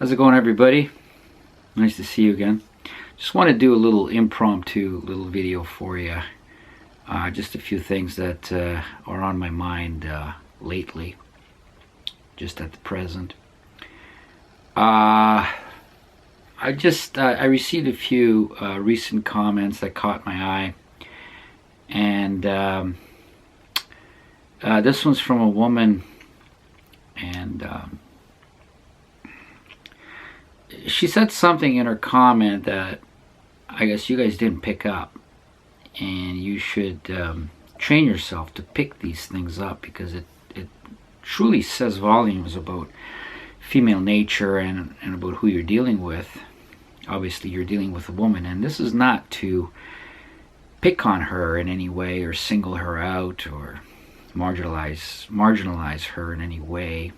How's it going, everybody? Nice to see you again. Just want to do a little impromptu little video for you. Just a few things that are on my mind lately, just at the present. I received a few recent comments that caught my eye, and this one's from a woman, and she said something in her comment that I guess you guys didn't pick up, and you should train yourself to pick these things up, because it truly says volumes about female nature and about who you're dealing with. Obviously you're dealing with a woman, and this is not to pick on her in any way or single her out or marginalize her in any way.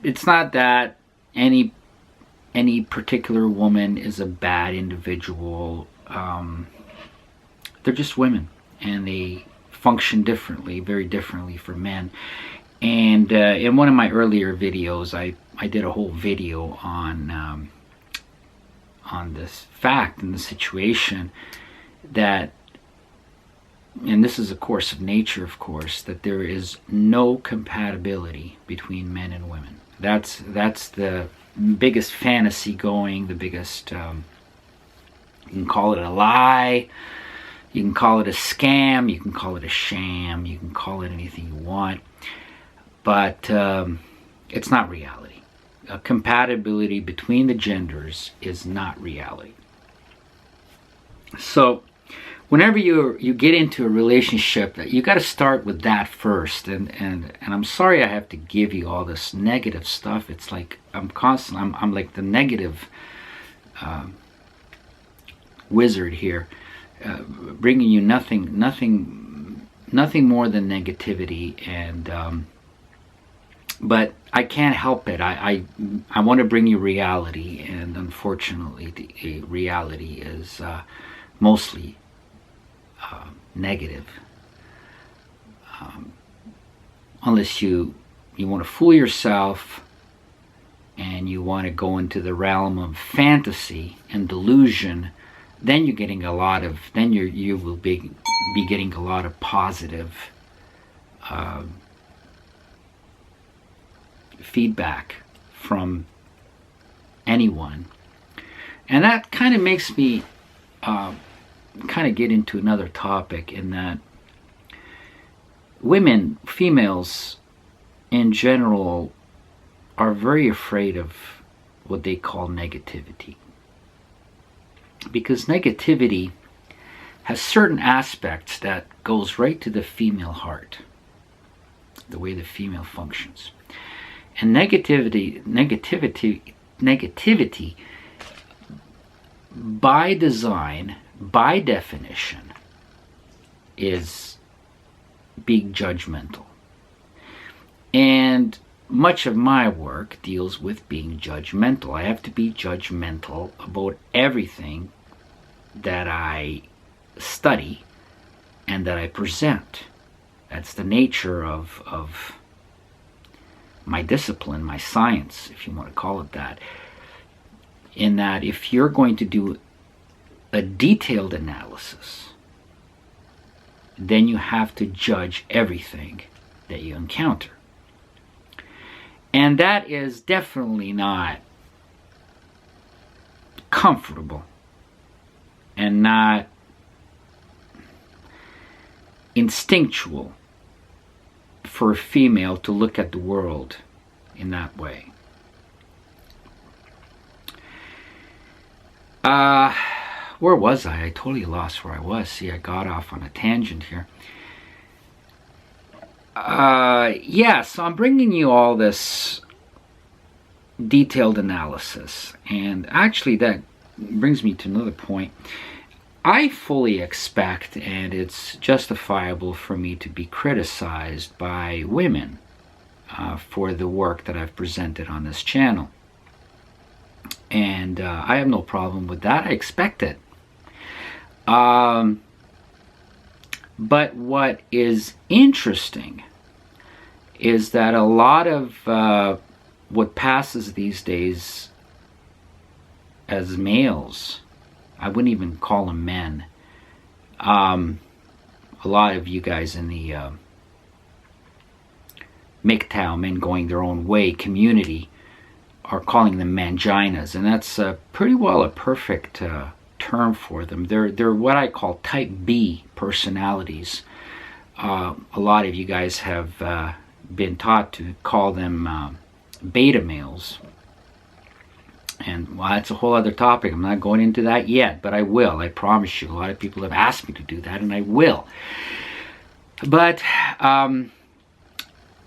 It's not that any particular woman is a bad individual. They're just women, and they function differently, very differently from men. And in one of my earlier videos, I did a whole video on this fact and the situation that, and this is a course of nature, of course, that there is no compatibility between men and women. That's the biggest fantasy going, the biggest, you can call it a lie, you can call it a scam, you can call it a sham, you can call it anything you want, but it's not reality. Compatibility between the genders is not reality. So whenever you get into a relationship, you got to start with that first. And I'm sorry I have to give you all this negative stuff. It's like I'm like the negative wizard here, bringing you nothing more than negativity. And but I can't help it. I want to bring you reality, and unfortunately, the reality is mostly negative. Unless you want to fool yourself and you want to go into the realm of fantasy and delusion, then you're getting a lot of, then you will be getting a lot of positive feedback from anyone. And that kind of makes me kind of get into another topic, in that females in general, are very afraid of what they call negativity, because negativity has certain aspects that goes right to the female heart, the way the female functions. And negativity by design, by definition, is being judgmental. And much of my work deals with being judgmental. I have to be judgmental about everything that I study and that I present. That's the nature of my discipline, my science, if you want to call it that. In that, if you're going to do a detailed analysis, then you have to judge everything that you encounter. And that is definitely not comfortable and not instinctual for a female to look at the world in that way. Where was I? I totally lost where I was. See, I got off on a tangent here. Yeah, so I'm bringing you all this detailed analysis. And actually that brings me to another point. I fully expect, and it's justifiable for me to be criticized by women for the work that I've presented on this channel. And I have no problem with that. I expect it. But what is interesting is that a lot of what passes these days as males, I wouldn't even call them men. A lot of you guys in the MGTOW, men going their own way community, are calling them manginas, and that's pretty well a perfect term for them. They're what I call type B personalities. A lot of you guys have been taught to call them beta males, and well, that's a whole other topic. I'm not going into that yet, but I will. I promise you. A lot of people have asked me to do that, and I will. But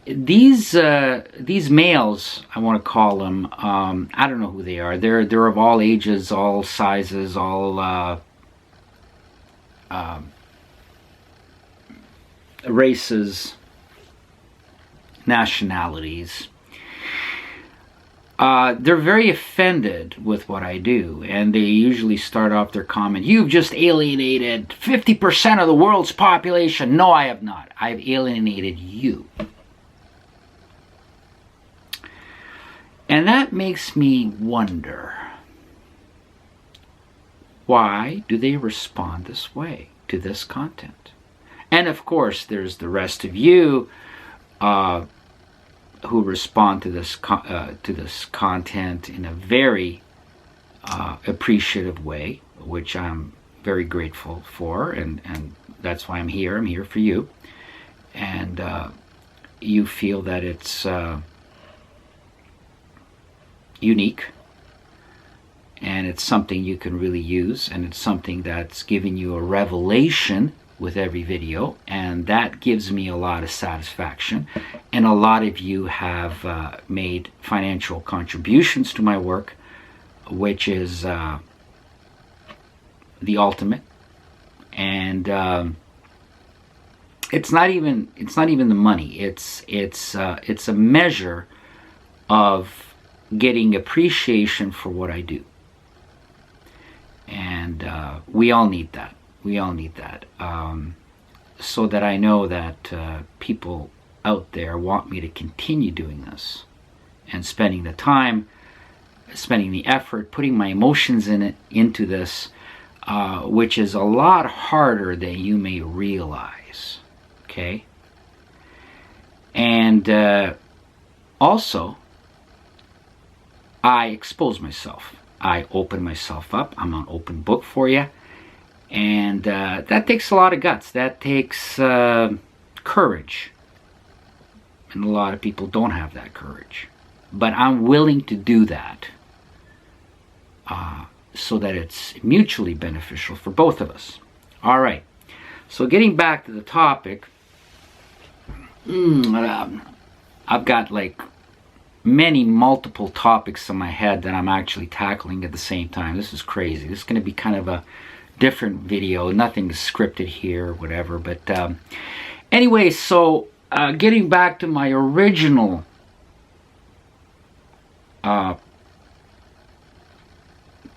these males, I want to call them, I don't know who they are. They're of all ages, all sizes, all races, nationalities. They're very offended with what I do, and they usually start off their comment, "You've just alienated 50% of the world's population." No, I have not. I've alienated you. And that makes me wonder, why do they respond this way to this content? And of course, there's the rest of you who respond to this content in a very appreciative way, which I'm very grateful for, and that's why I'm here. I'm here for you, and you feel that it's unique, and it's something you can really use, and it's something that's giving you a revelation with every video, and that gives me a lot of satisfaction. And a lot of you have made financial contributions to my work, which is the ultimate. And it's not even the money. It's a measure of getting appreciation for what I do, and we all need that. We all need that, so that I know that people out there want me to continue doing this and spending the time, spending the effort, putting my emotions into this, which is a lot harder than you may realize. Okay, and also, I expose myself. I open myself up. I'm an open book for you. And that takes a lot of guts. That takes courage. And a lot of people don't have that courage. But I'm willing to do that so that it's mutually beneficial for both of us. All right. So getting back to the topic, I've got like multiple topics in my head that I'm actually tackling at the same time. This is crazy. This is going to be kind of a different video. Nothing is scripted here or whatever. But anyway, so getting back to my original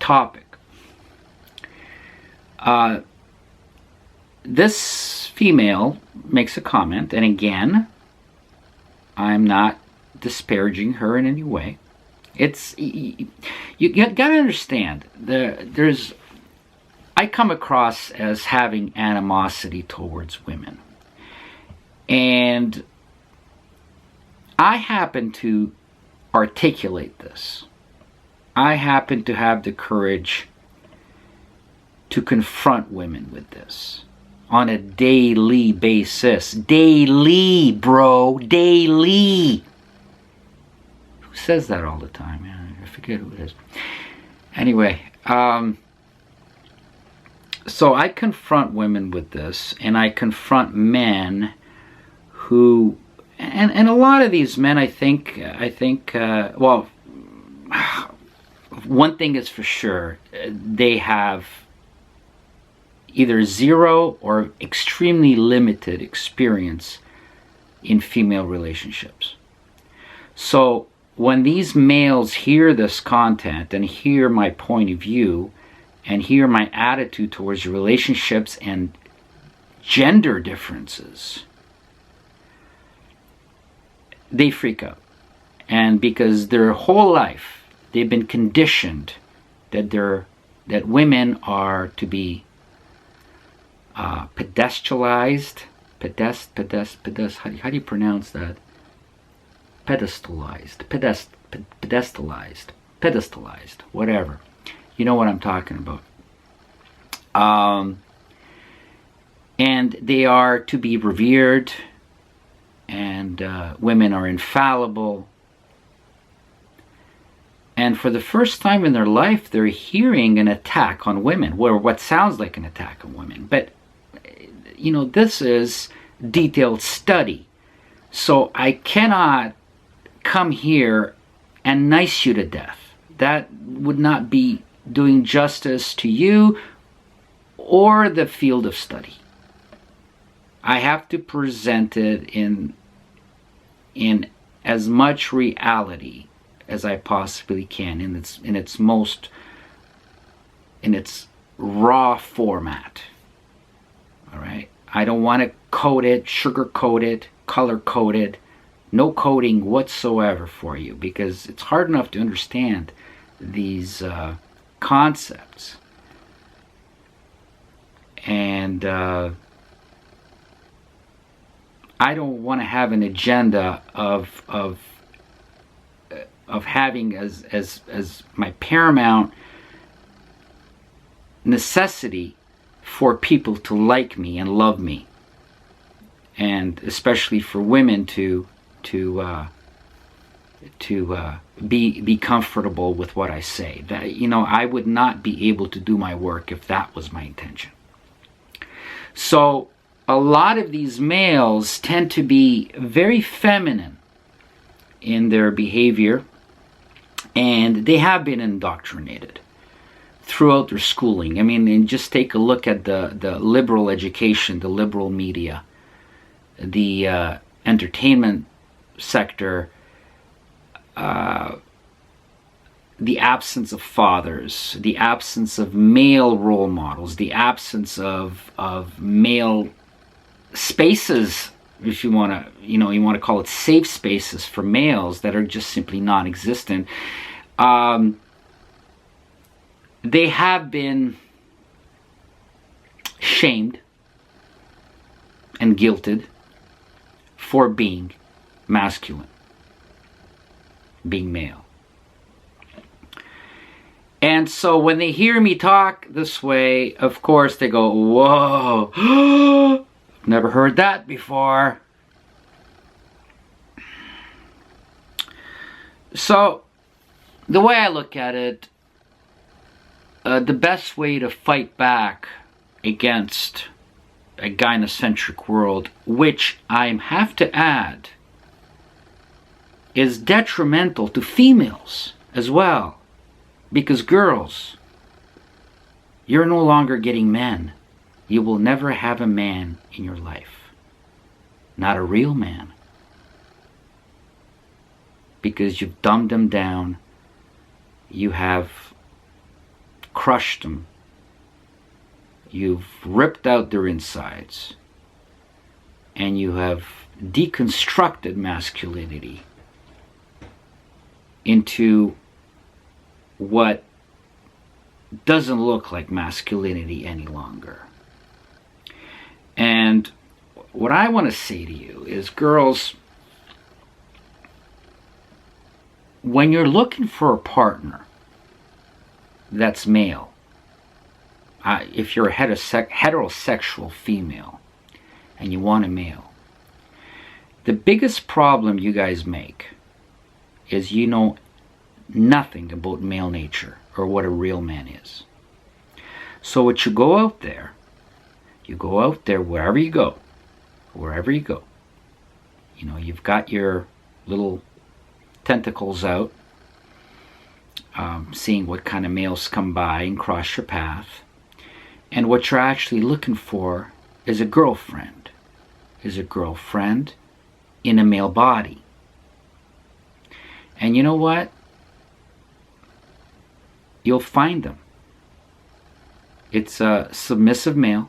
topic. This female makes a comment, and again, I'm not disparaging her in any way. It's you gotta understand, I come across as having animosity towards women, and I happen to articulate this. I happen to have the courage to confront women with this on a daily basis. Daily, bro. Daily. Who says that all the time? Man, I forget who it is. Anyway, so I confront women with this, and I confront men who, and a lot of these men, I think, well, one thing is for sure, they have either zero or extremely limited experience in female relationships. So when these males hear this content and hear my point of view and hear my attitude towards relationships and gender differences, they freak out. And because their whole life they've been conditioned that women are to be pedestalized. How do you pronounce that? Pedestalized, whatever. You know what I'm talking about. And they are to be revered, and women are infallible. And for the first time in their life, they're hearing an attack on women, or what sounds like an attack on women. But, you know, this is detailed study. So I cannot come here and nice you to death. That would not be doing justice to you or the field of study. I have to present it in as much reality as I possibly can, in its raw format. All right, I don't want to coat it, sugar coat it, color code it, no coding whatsoever for you, because it's hard enough to understand these concepts. And I don't want to have an agenda of having as my paramount necessity for people to like me and love me, and especially for women to be comfortable with what I say. That, you know, I would not be able to do my work if that was my intention. So a lot of these males tend to be very feminine in their behavior, and they have been indoctrinated throughout their schooling. I mean, and just take a look at the liberal education, the liberal media, the entertainment sector, the absence of fathers, the absence of male role models, the absence of male spaces, if you want to, you want to call it safe spaces for males that are just simply non-existent. They have been shamed and guilted for being masculine, being male. And so when they hear me talk this way, of course they go, whoa, never heard that before. So the way I look at it, the best way to fight back against a gynocentric world, which I have to add is detrimental to females as well, because girls, you're no longer getting men. You will never have a man in your life, not a real man, because you've dumbed them down, you have crushed them, you've ripped out their insides, and you have deconstructed masculinity into what doesn't look like masculinity any longer. And what I want to say to you is, girls, when you're looking for a partner that's male, if you're a heterosexual female and you want a male, the biggest problem you guys make is you know nothing about male nature or what a real man is. So what you go out there wherever you go, you've got your little tentacles out, seeing what kind of males come by and cross your path. And what you're actually looking for is a girlfriend. In a male body. And you know what? You'll find them. It's a submissive male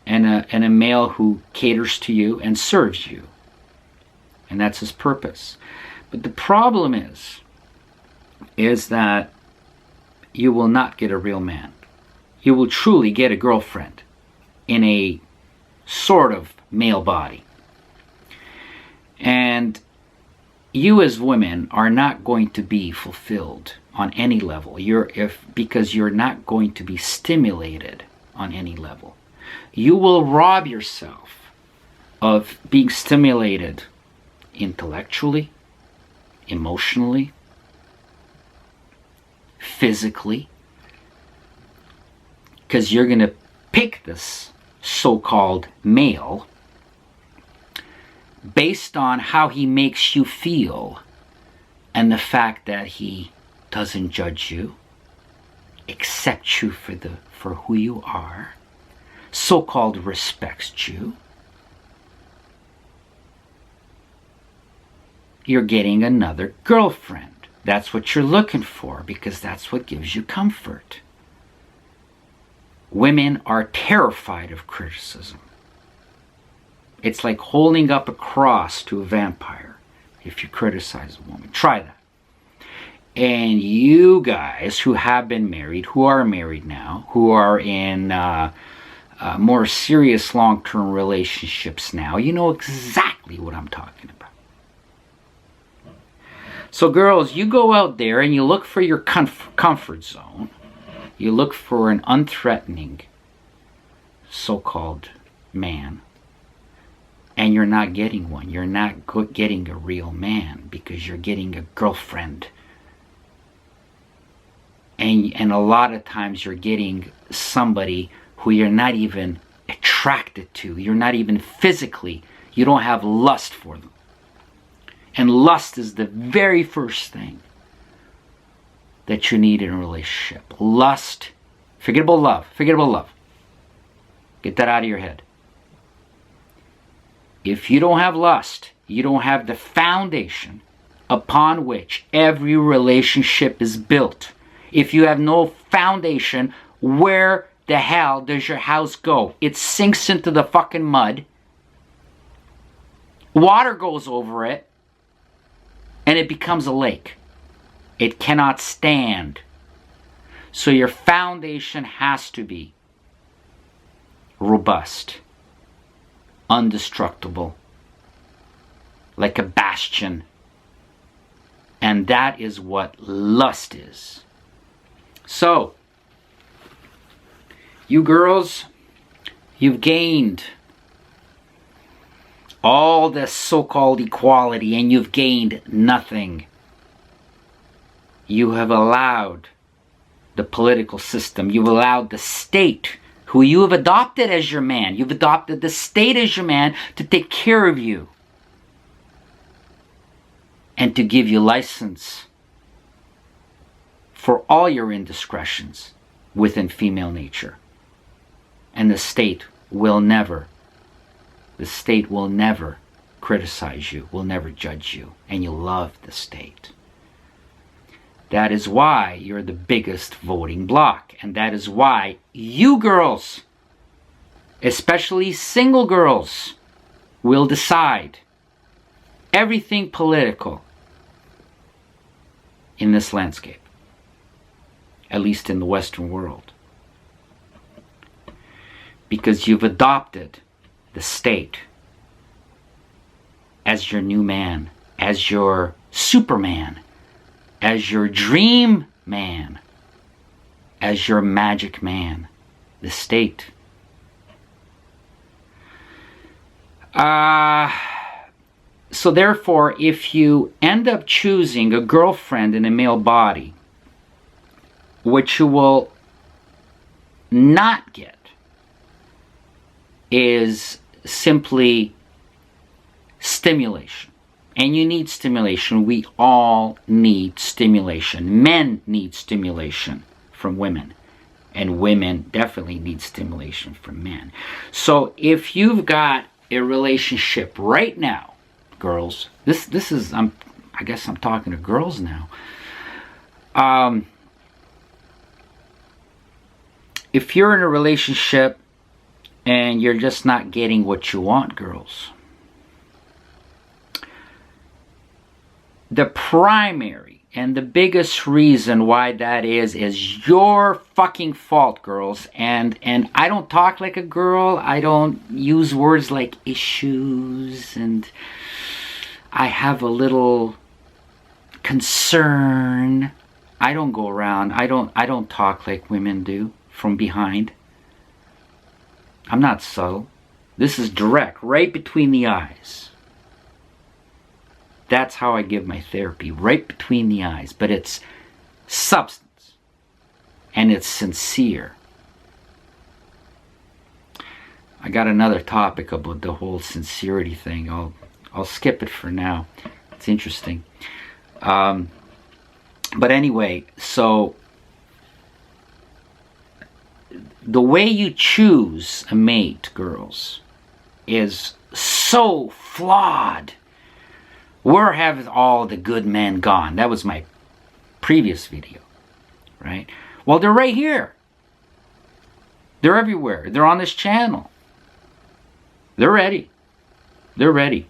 and a male who caters to you and serves you. and that's his purpose. But the problem is that you will not get a real man. You will truly get a girlfriend in a sort of male body. And you as women are not going to be fulfilled on any level. Because you're not going to be stimulated on any level. You will rob yourself of being stimulated intellectually, emotionally, physically, because you're going to pick this so-called male based on how he makes you feel and the fact that he doesn't judge you, accepts you for who you are, so-called respects you. You're getting another girlfriend. That's what you're looking for, because that's what gives you comfort. Women are terrified of criticism. It's like holding up a cross to a vampire if you criticize a woman. Try that. And you guys who have been married, who are married now, who are in more serious long-term relationships now, you know exactly what I'm talking about. So girls, you go out there and you look for your comfort zone. You look for an unthreatening so-called man. And you're not getting one. You're not getting a real man because you're getting a girlfriend. And a lot of times you're getting somebody who you're not even attracted to. You're not even physically. You don't have lust for them. And lust is the very first thing that you need in a relationship. Lust. Forget about love. Forget about love. Get that out of your head. If you don't have lust, you don't have the foundation upon which every relationship is built. If you have no foundation, where the hell does your house go? It sinks into the fucking mud. Water goes over it. And it becomes a lake. It cannot stand. So your foundation has to be robust, indestructible, like a bastion. And that is what lust is. So, you girls, you've gained all this so-called equality and you've gained nothing. You have allowed the political system, you've allowed the state, who you have adopted as your man, you've adopted the state as your man to take care of you and to give you license for all your indiscretions within female nature. And the state will never criticize you, will never judge you, and you love the state. That is why you're the biggest voting bloc, and that is why you girls, especially single girls, will decide everything political in this landscape, at least in the Western world. Because you've adopted the state as your new man, as your Superman, as your dream man, as your magic man, the state. So therefore, if you end up choosing a girlfriend in a male body, what you will not get is simply stimulation. And you need stimulation. We all need stimulation. Men need stimulation from women. And women definitely need stimulation from men. So if you've got a relationship right now, girls, this is, I guess I'm talking to girls now. If you're in a relationship and you're just not getting what you want, girls, the primary and the biggest reason why that is your fucking fault, girls. And I don't talk like a girl. I don't use words like issues, and I have a little concern. I don't go around. I don't talk like women do from behind. I'm not subtle. This is direct, right between the eyes. That's how I give my therapy, right between the eyes. But it's substance, and it's sincere. I got another topic about the whole sincerity thing. I'll skip it for now. It's interesting. But anyway, so the way you choose a mate, girls, is so flawed. Where have all the good men gone? That was my previous video, right? Well, they're right here. They're everywhere. They're on this channel. They're ready. They're ready.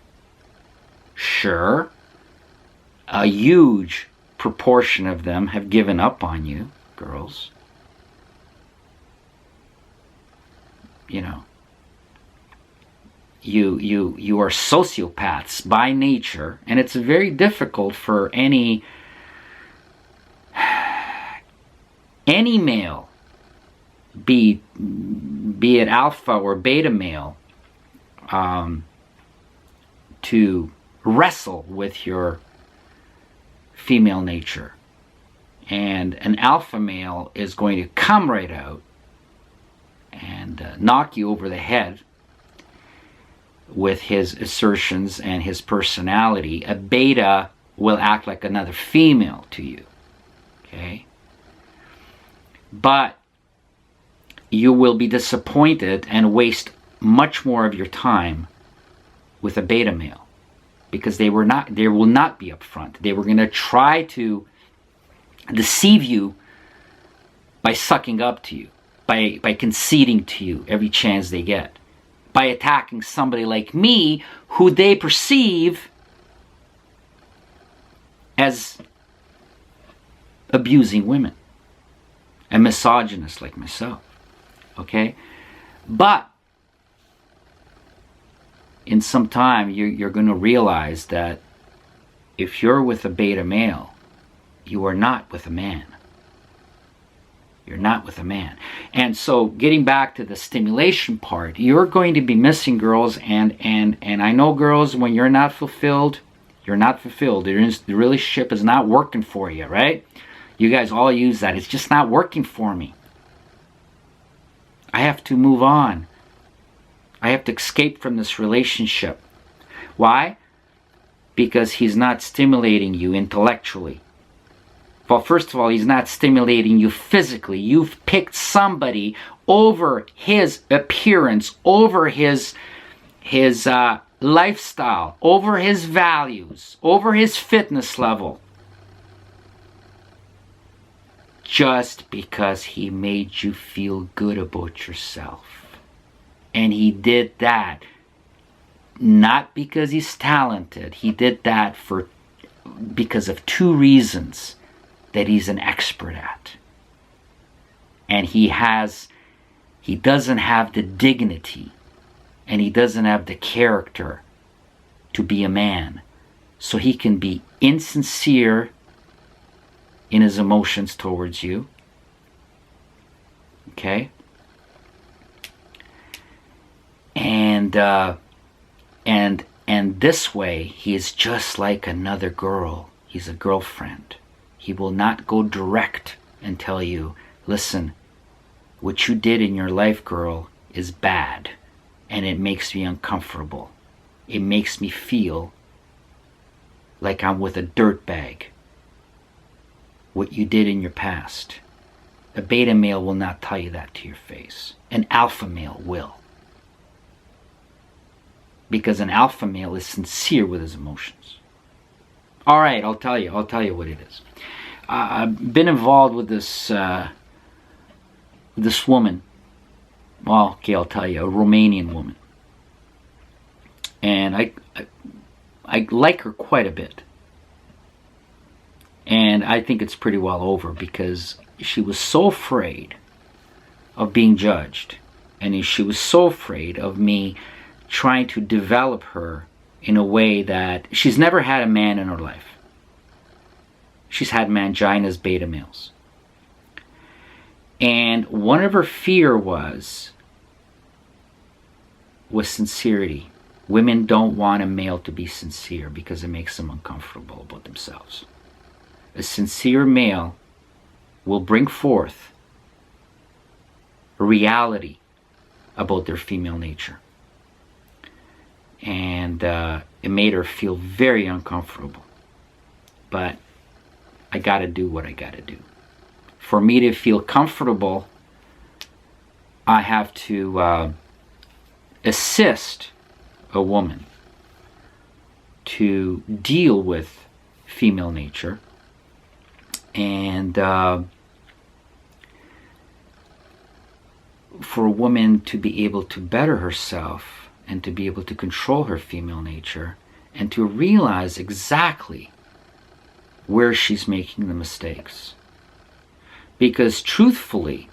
Sure, a huge proportion of them have given up on you, girls. You know, you are sociopaths by nature, and it's very difficult for any male, be it alpha or beta male, to wrestle with your female nature. And an alpha male is going to come right out and knock you over the head with his assertions and his personality. A beta will act like another female to you, okay? But you will be disappointed and waste much more of your time with a beta male, because they will not be upfront. They were going to try to deceive you by sucking up to you, by conceding to you every chance they get, by attacking somebody like me who they perceive as abusing women, a misogynist like myself, okay? But in some time, you're going to realize that if you're with a beta male, you are not with a man. You're not with a man. And so, getting back to the stimulation part, you're going to be missing, girls, and I know, girls, when you're not fulfilled, you're not fulfilled. The relationship is not working for you, right? You guys all use that. It's just not working for me. I have to move on. I have to escape from this relationship. Why? Because he's not stimulating you intellectually. Well, first of all, he's not stimulating you physically. You've picked somebody over his appearance, over his lifestyle, over his values, over his fitness level, just because he made you feel good about yourself. And he did that not because he's talented. He did that because of two reasons that he's an expert at. And he doesn't have the dignity, and he doesn't have the character to be a man. So he can be insincere in his emotions towards you. Okay? And this way, he is just like another girl. He's a girlfriend. He will not go direct and tell you, listen, what you did in your life, girl, is bad, and it makes me uncomfortable. It makes me feel like I'm with a dirtbag. What you did in your past. A beta male will not tell you that to your face. An alpha male will. Because an alpha male is sincere with his emotions. All right, I'll tell you what it is. I've been involved with this woman. Well, okay, I'll tell you, a Romanian woman. And I like her quite a bit. And I think it's pretty well over, because she was so afraid of being judged. And she was so afraid of me trying to develop her in a way that she's never had a man in her life. She's had manginas, beta males. And one of her fear was sincerity. Women don't want a male to be sincere because it makes them uncomfortable about themselves. A sincere male will bring forth a reality about their female nature. And it made her feel very uncomfortable. But I gotta do what I gotta do. For me to feel comfortable, I have to assist a woman to deal with female nature, and for a woman to be able to better herself and to be able to control her female nature and to realize exactly where she's making the mistakes. Because truthfully,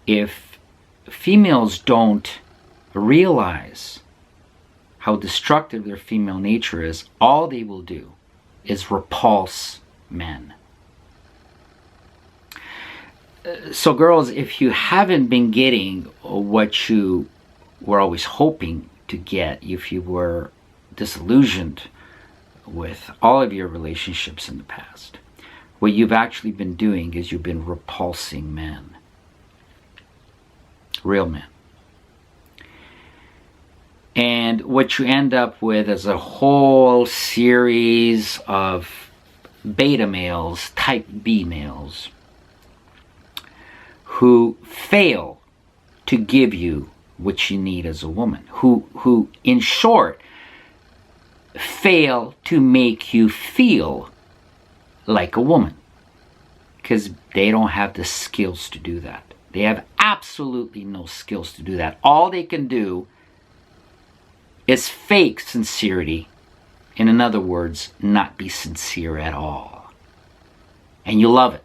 if females don't realize how destructive their female nature is, all they will do is repulse men. So girls, if you haven't been getting what you were always hoping to get, if you were disillusioned with all of your relationships in the past, what you've actually been doing is you've been repulsing men. Real men. And what you end up with is a whole series of beta males, type B males, who fail to give you what you need as a woman. Who in short, fail to make you feel like a woman. Because they don't have the skills to do that. They have absolutely no skills to do that. All they can do is fake sincerity. In other words, not be sincere at all. And you love it.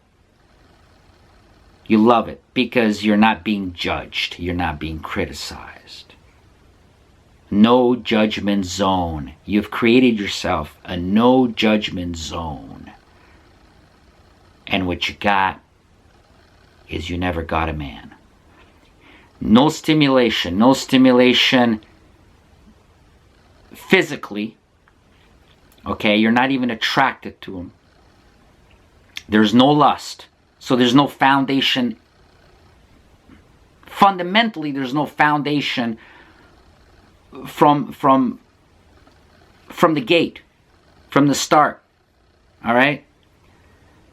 You love it because you're not being judged. You're not being criticized. No judgment zone. You've created yourself a no judgment zone. And what you got is you never got a man. No stimulation. No stimulation physically. Okay, you're not even attracted to him. There's no lust. So there's no foundation. Fundamentally, there's no foundation from the gate, from the start. All right?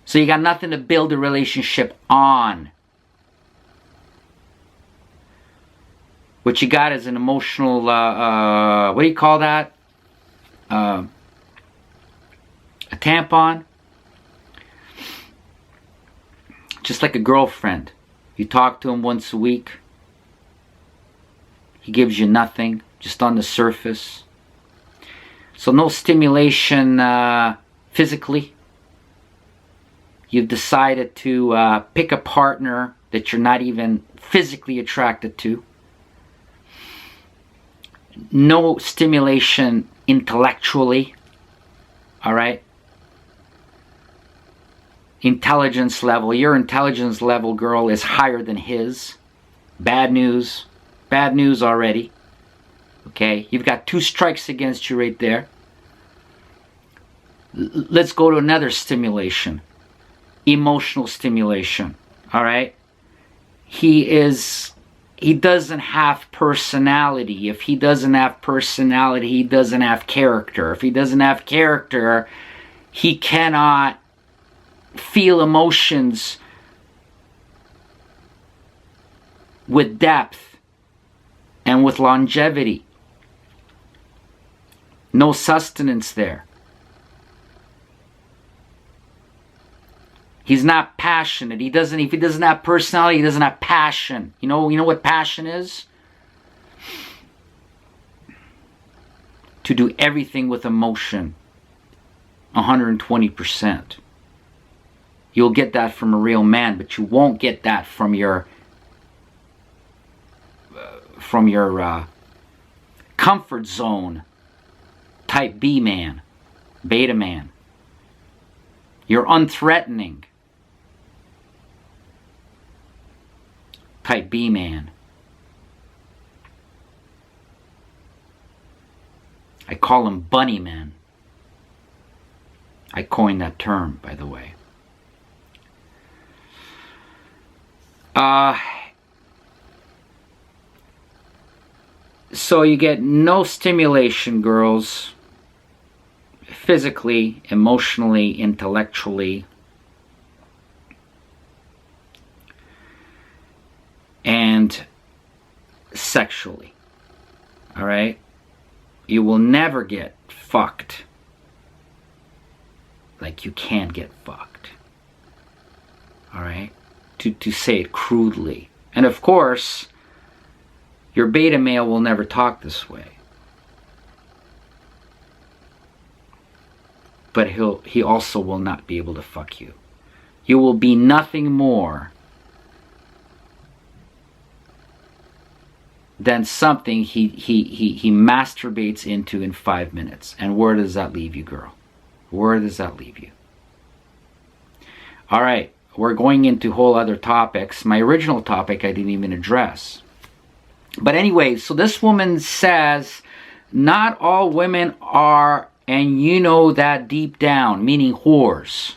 So you got nothing to build a relationship on. What you got is an emotional, what do you call that? A tampon. Just like a girlfriend. You talk to him once a week. He gives you nothing, just on the surface. So no stimulation physically. You've decided to pick a partner that you're not even physically attracted to. No stimulation intellectually. All right? Intelligence level. Your intelligence level, girl, is higher than his. Bad news. Bad news already. Okay? You've got 2 strikes against you right there. Let's go to another stimulation. Emotional stimulation. All right? He doesn't have personality. If he doesn't have personality, he doesn't have character. If he doesn't have character, he cannot feel emotions with depth and with longevity. No sustenance there. He's not passionate. If he doesn't have personality, he doesn't have passion. You know what passion is? To do everything with emotion. 120%. You'll get that from a real man, but you won't get that from your comfort zone type B man, beta man. You're unthreatening type B man. I call them bunny men. I coined that term, by the way. So you get no stimulation, girls, physically, emotionally, intellectually, and sexually. All right? You will never get fucked like you can get fucked. All right? To say it crudely. And of course, your beta male will never talk this way. But he also will not be able to fuck you. You will be nothing more than something he masturbates into in 5 minutes. And where does that leave you, girl? Where does that leave you? All right, we're going into whole other topics. My original topic I didn't even address. But anyway, so this woman says, not all women are, and you know that deep down, meaning whores.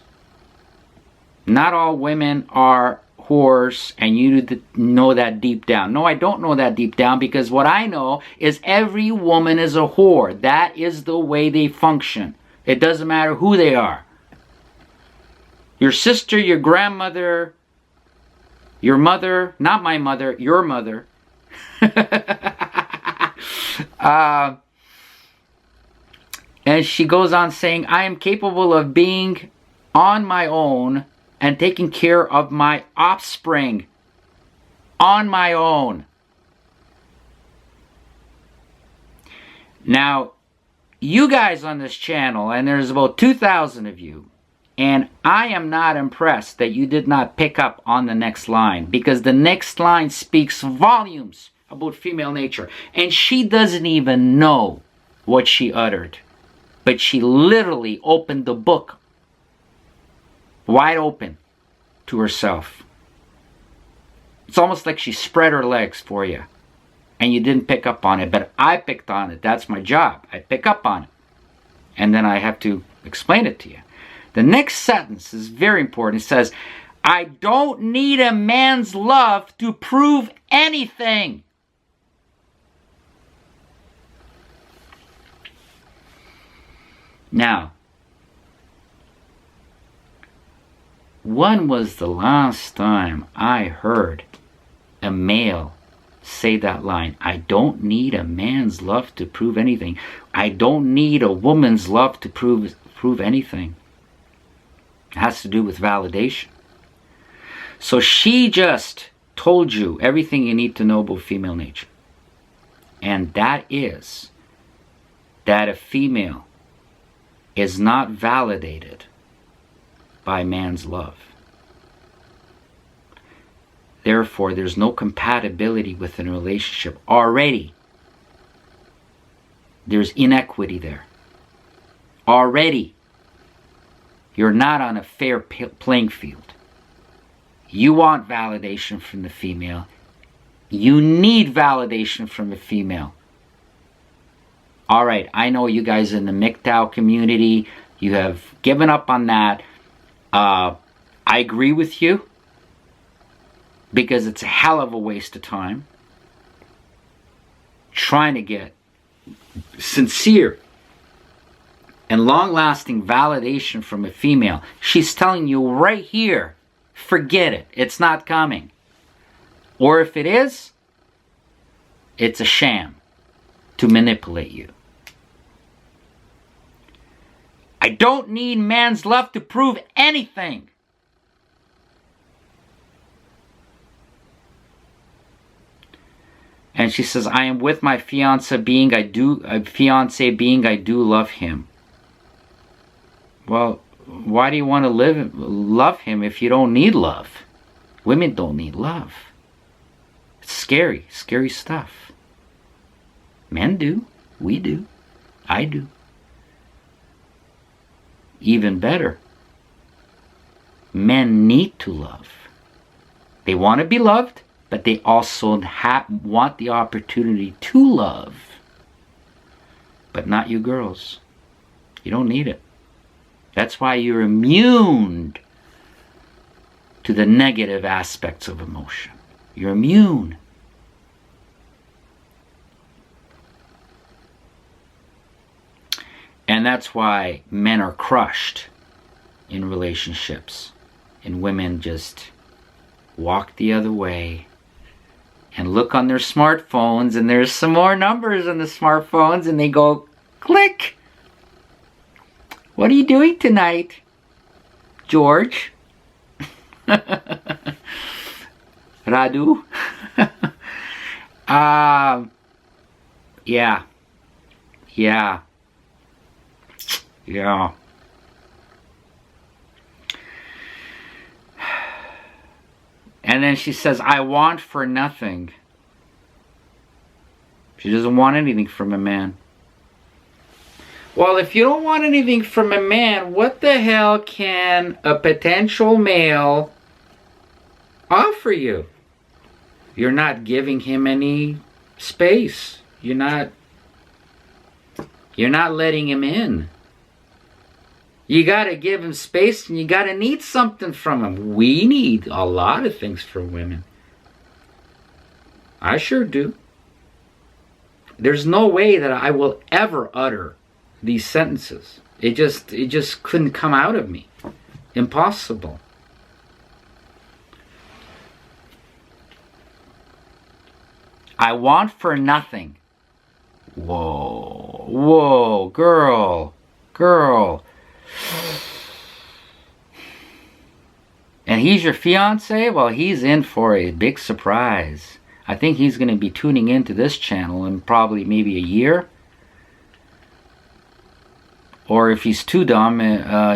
Not all women are whores, and you know that deep down. No, I don't know that deep down, because what I know is every woman is a whore. That is the way they function. It doesn't matter who they are. Your sister, your grandmother, your mother, not my mother, your mother. And she goes on saying, I am capable of being on my own and taking care of my offspring on my own. Now, you guys on this channel, and there's about 2,000 of you, and I am not impressed that you did not pick up on the next line, because the next line speaks volumes about female nature. And she doesn't even know what she uttered. But she literally opened the book wide open to herself. It's almost like she spread her legs for you. And you didn't pick up on it, but I picked on it. That's my job. I pick up on it. And then I have to explain it to you. The next sentence is very important. It says, I don't need a man's love to prove anything. Now, when was the last time I heard a male say that line? I don't need a man's love to prove anything. I don't need a woman's love to prove anything. It has to do with validation. So she just told you everything you need to know about female nature. And that is that a female is not validated by man's love. Therefore, there's no compatibility within a relationship. Already, there's inequity there. Already, you're not on a fair playing field. You want validation from the female. You need validation from the female. All right, I know you guys in the MGTOW community, you have given up on that. I agree with you, because it's a hell of a waste of time trying to get sincere and long-lasting validation from a female. She's telling you right here, forget it, it's not coming. Or if it is, it's a sham to manipulate you. I don't need man's love to prove anything. And she says, I am with my fiance being I do love him. Well, why do you want to love him if you don't need love? Women don't need love. It's scary, scary stuff. Men do. We do. I do. Even better, men need to love. They want to be loved, but they also want the opportunity to love. But not you girls. You don't need it. That's why you're immune to the negative aspects of emotion. You're immune. And that's why men are crushed in relationships, and women just walk the other way and look on their smartphones, and there's some more numbers on the smartphones, and they go, click. What are you doing tonight, George? Radu? Yeah. And then she says, I want for nothing. She doesn't want anything from a man. Well, if you don't want anything from a man, what the hell can a potential male offer you? You're not giving him any space. You're not letting him in. You got to give him space, and you got to need something from him. We need a lot of things from women. I sure do. There's no way that I will ever utter these sentences. It just couldn't come out of me. Impossible. I want for nothing. Whoa, girl. And he's your fiance? Well, he's in for a big surprise. I think he's going to be tuning into this channel in probably maybe a year. Or if he's too dumb,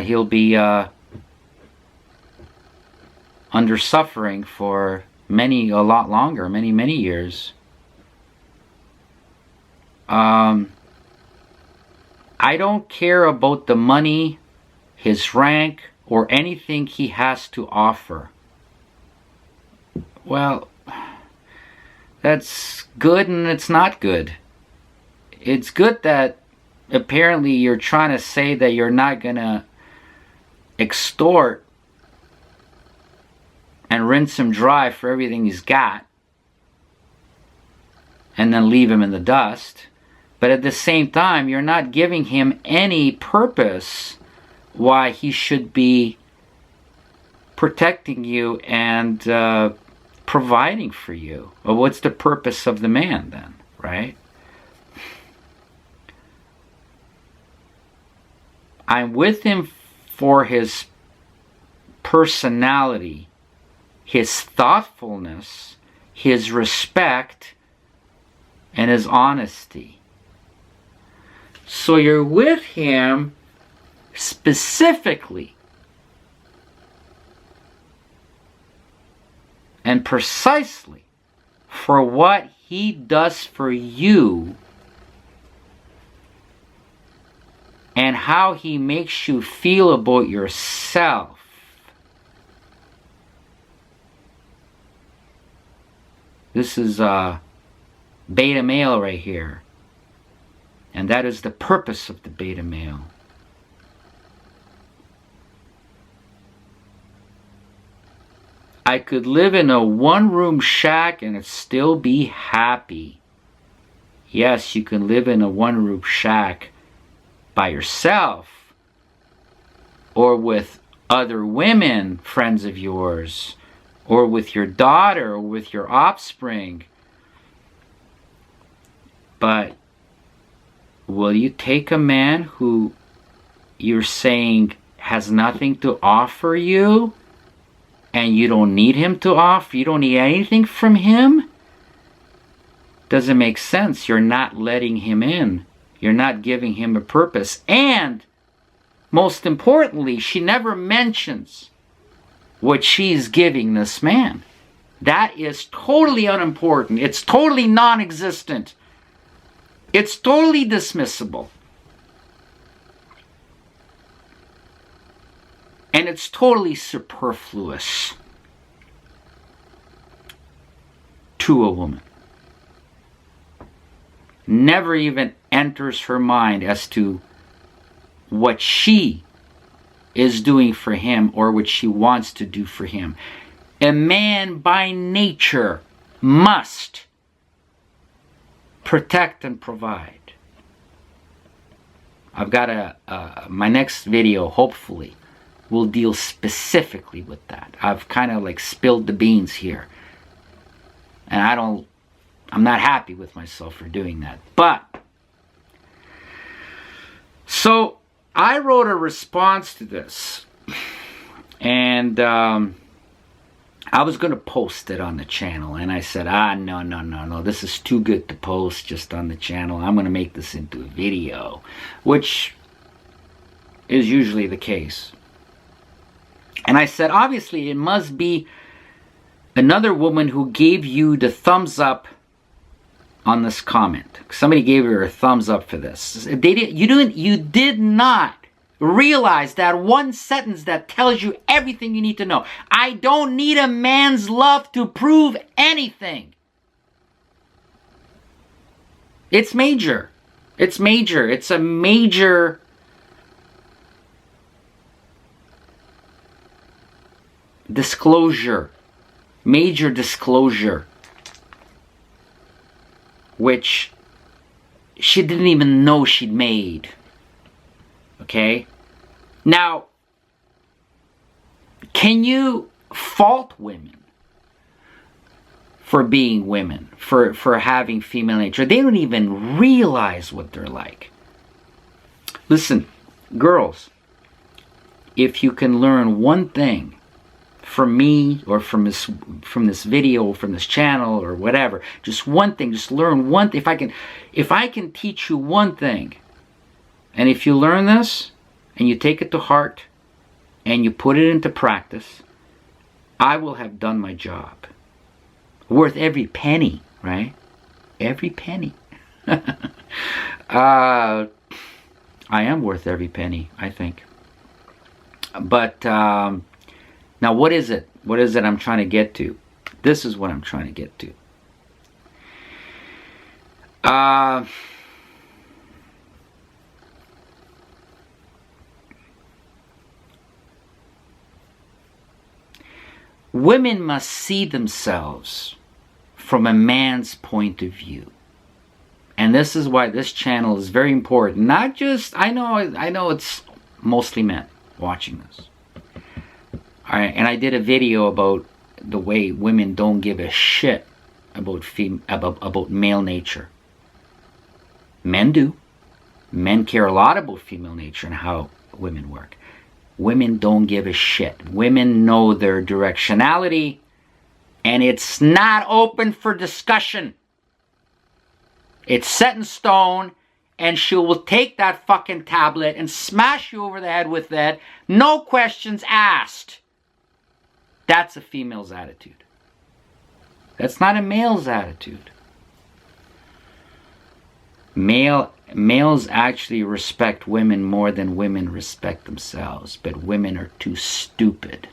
he'll be under suffering for a lot longer, many years. I don't care about the money, his rank, or anything he has to offer. Well, that's good and it's not good. It's good that apparently you're trying to say that you're not going to extort and rinse him dry for everything he's got and then leave him in the dust. But at the same time, you're not giving him any purpose why he should be protecting you and providing for you. Well, what's the purpose of the man then, right? I'm with him for his personality, his thoughtfulness, his respect, and his honesty. So you're with him specifically and precisely for what he does for you and how he makes you feel about yourself. This is beta male right here. And that is the purpose of the beta male. I could live in a one-room shack and still be happy. Yes, you can live in a one-room shack by yourself or with other women, friends of yours, or with your daughter or with your offspring. But will you take a man who you're saying has nothing to offer you and you don't need him to offer, you don't need anything from him? Doesn't make sense. You're not letting him in. You're not giving him a purpose. And most importantly, she never mentions what she's giving this man. That is totally unimportant. It's totally non-existent. It's totally dismissible. And it's totally superfluous to a woman. Never even enters her mind as to what she is doing for him or what she wants to do for him. A man by nature must protect and provide. I've got my next video, hopefully, will deal specifically with that. I've kind of like spilled the beans here. And I'm not happy with myself for doing that. But, so I wrote a response to this. And I was going to post it on the channel. And I said, no. This is too good to post just on the channel. I'm going to make this into a video. Which is usually the case. And I said, obviously, it must be another woman who gave you the thumbs up on this comment. Somebody gave her a thumbs up for this. You did not realize that one sentence that tells you everything you need to know. I don't need a man's love to prove anything. It's major. It's major. It's a major disclosure. Major disclosure. Which she didn't even know she'd made. Okay? Now, can you fault women for being women, for having female nature? They don't even realize what they're like. Listen, girls, if you can learn one thing from me or from this video, from this channel or whatever, just one thing, just learn one thing. If I can teach you one thing, and if you learn this and you take it to heart and you put it into practice, I will have done my job. Worth every penny, right? Every penny. I am worth every penny, I think. But now what is it? What is it I'm trying to get to? This is what I'm trying to get to. Women must see themselves from a man's point of view. And this is why this channel is very important. Not just, I know it's mostly men watching this. All right, and I did a video about the way women don't give a shit about male nature. Men do. Men care a lot about female nature and how women work. Women don't give a shit. Women know their directionality, and it's not open for discussion. It's set in stone, and she will take that fucking tablet and smash you over the head with it. No questions asked. That's a female's attitude. That's not a male's attitude. Males actually respect women more than women respect themselves, but women are too stupid.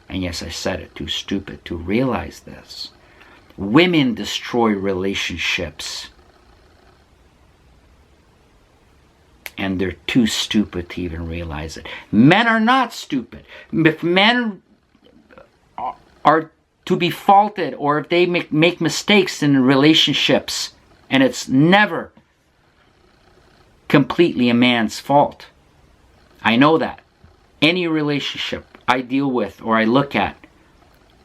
And yes, I said it, too stupid to realize this. Women destroy relationships. And they're too stupid to even realize it. Men are not stupid. If men are to be faulted, or if they make mistakes in relationships, and it's never completely a man's fault. I know that. Any relationship I deal with or I look at,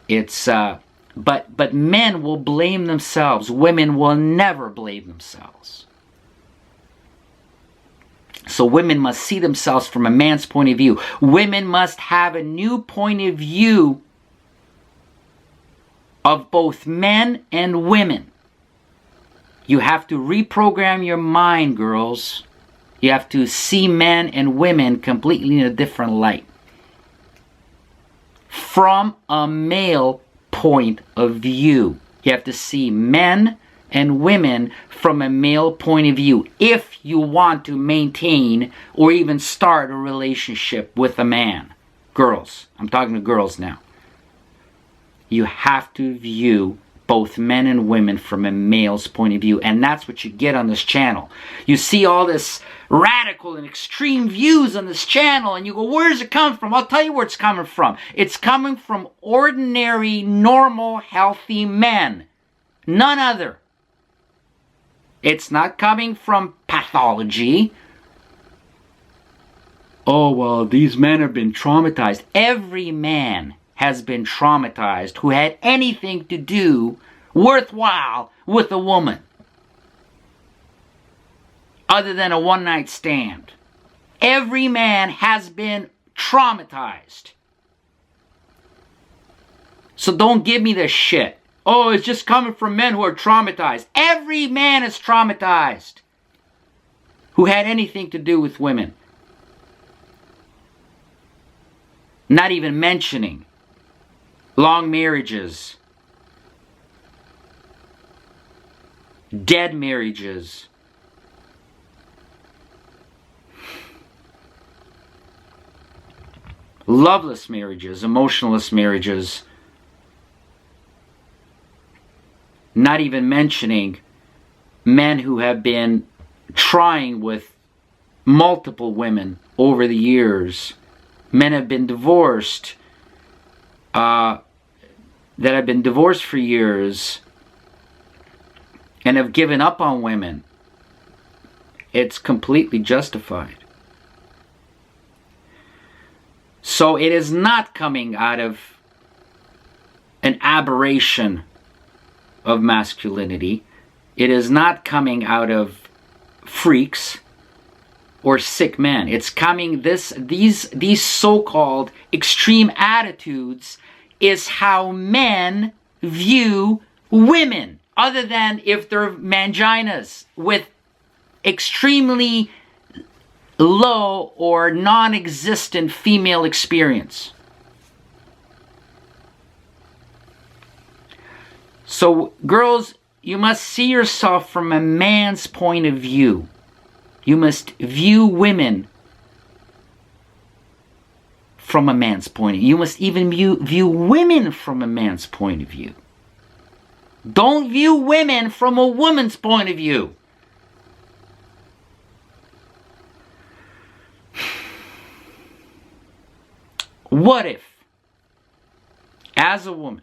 it's but men will blame themselves. Women will never blame themselves. So women must see themselves from a man's point of view. Women must have a new point of view of both men and women. You have to reprogram your mind, girls. You have to see men and women completely in a different light. From a male point of view. You have to see men and women from a male point of view if you want to maintain or even start a relationship with a man. Girls, I'm talking to girls now. You have to view both men and women from a male's point of view, and that's what you get on this channel. You see all this radical and extreme views on this channel, and you go, where's it coming from? I'll tell you where it's coming from. It's coming from ordinary, normal, healthy men. None other. It's not coming from pathology. Oh, well, these men have been traumatized. Every man has been traumatized who had anything to do worthwhile with a woman other than a one-night stand. Every man has been traumatized. So don't give me this shit. Oh, it's just coming from men who are traumatized. Every man is traumatized who had anything to do with women. Not even mentioning long marriages, dead marriages, loveless marriages, emotionless marriages, not even mentioning men who have been trying with multiple women over the years. Men have been divorced, that have been divorced for years and have given up on women. It's completely justified. So it is not coming out of an aberration of masculinity. It is not coming out of freaks or sick men. It's coming, these so-called extreme attitudes is how men view women, other than if they're manginas with extremely low or non-existent female experience. So, girls, you must see yourself from a man's point of view. You must view women from a man's point of view. You must even view women from a man's point of view. Don't view women from a woman's point of view. What if, as a woman,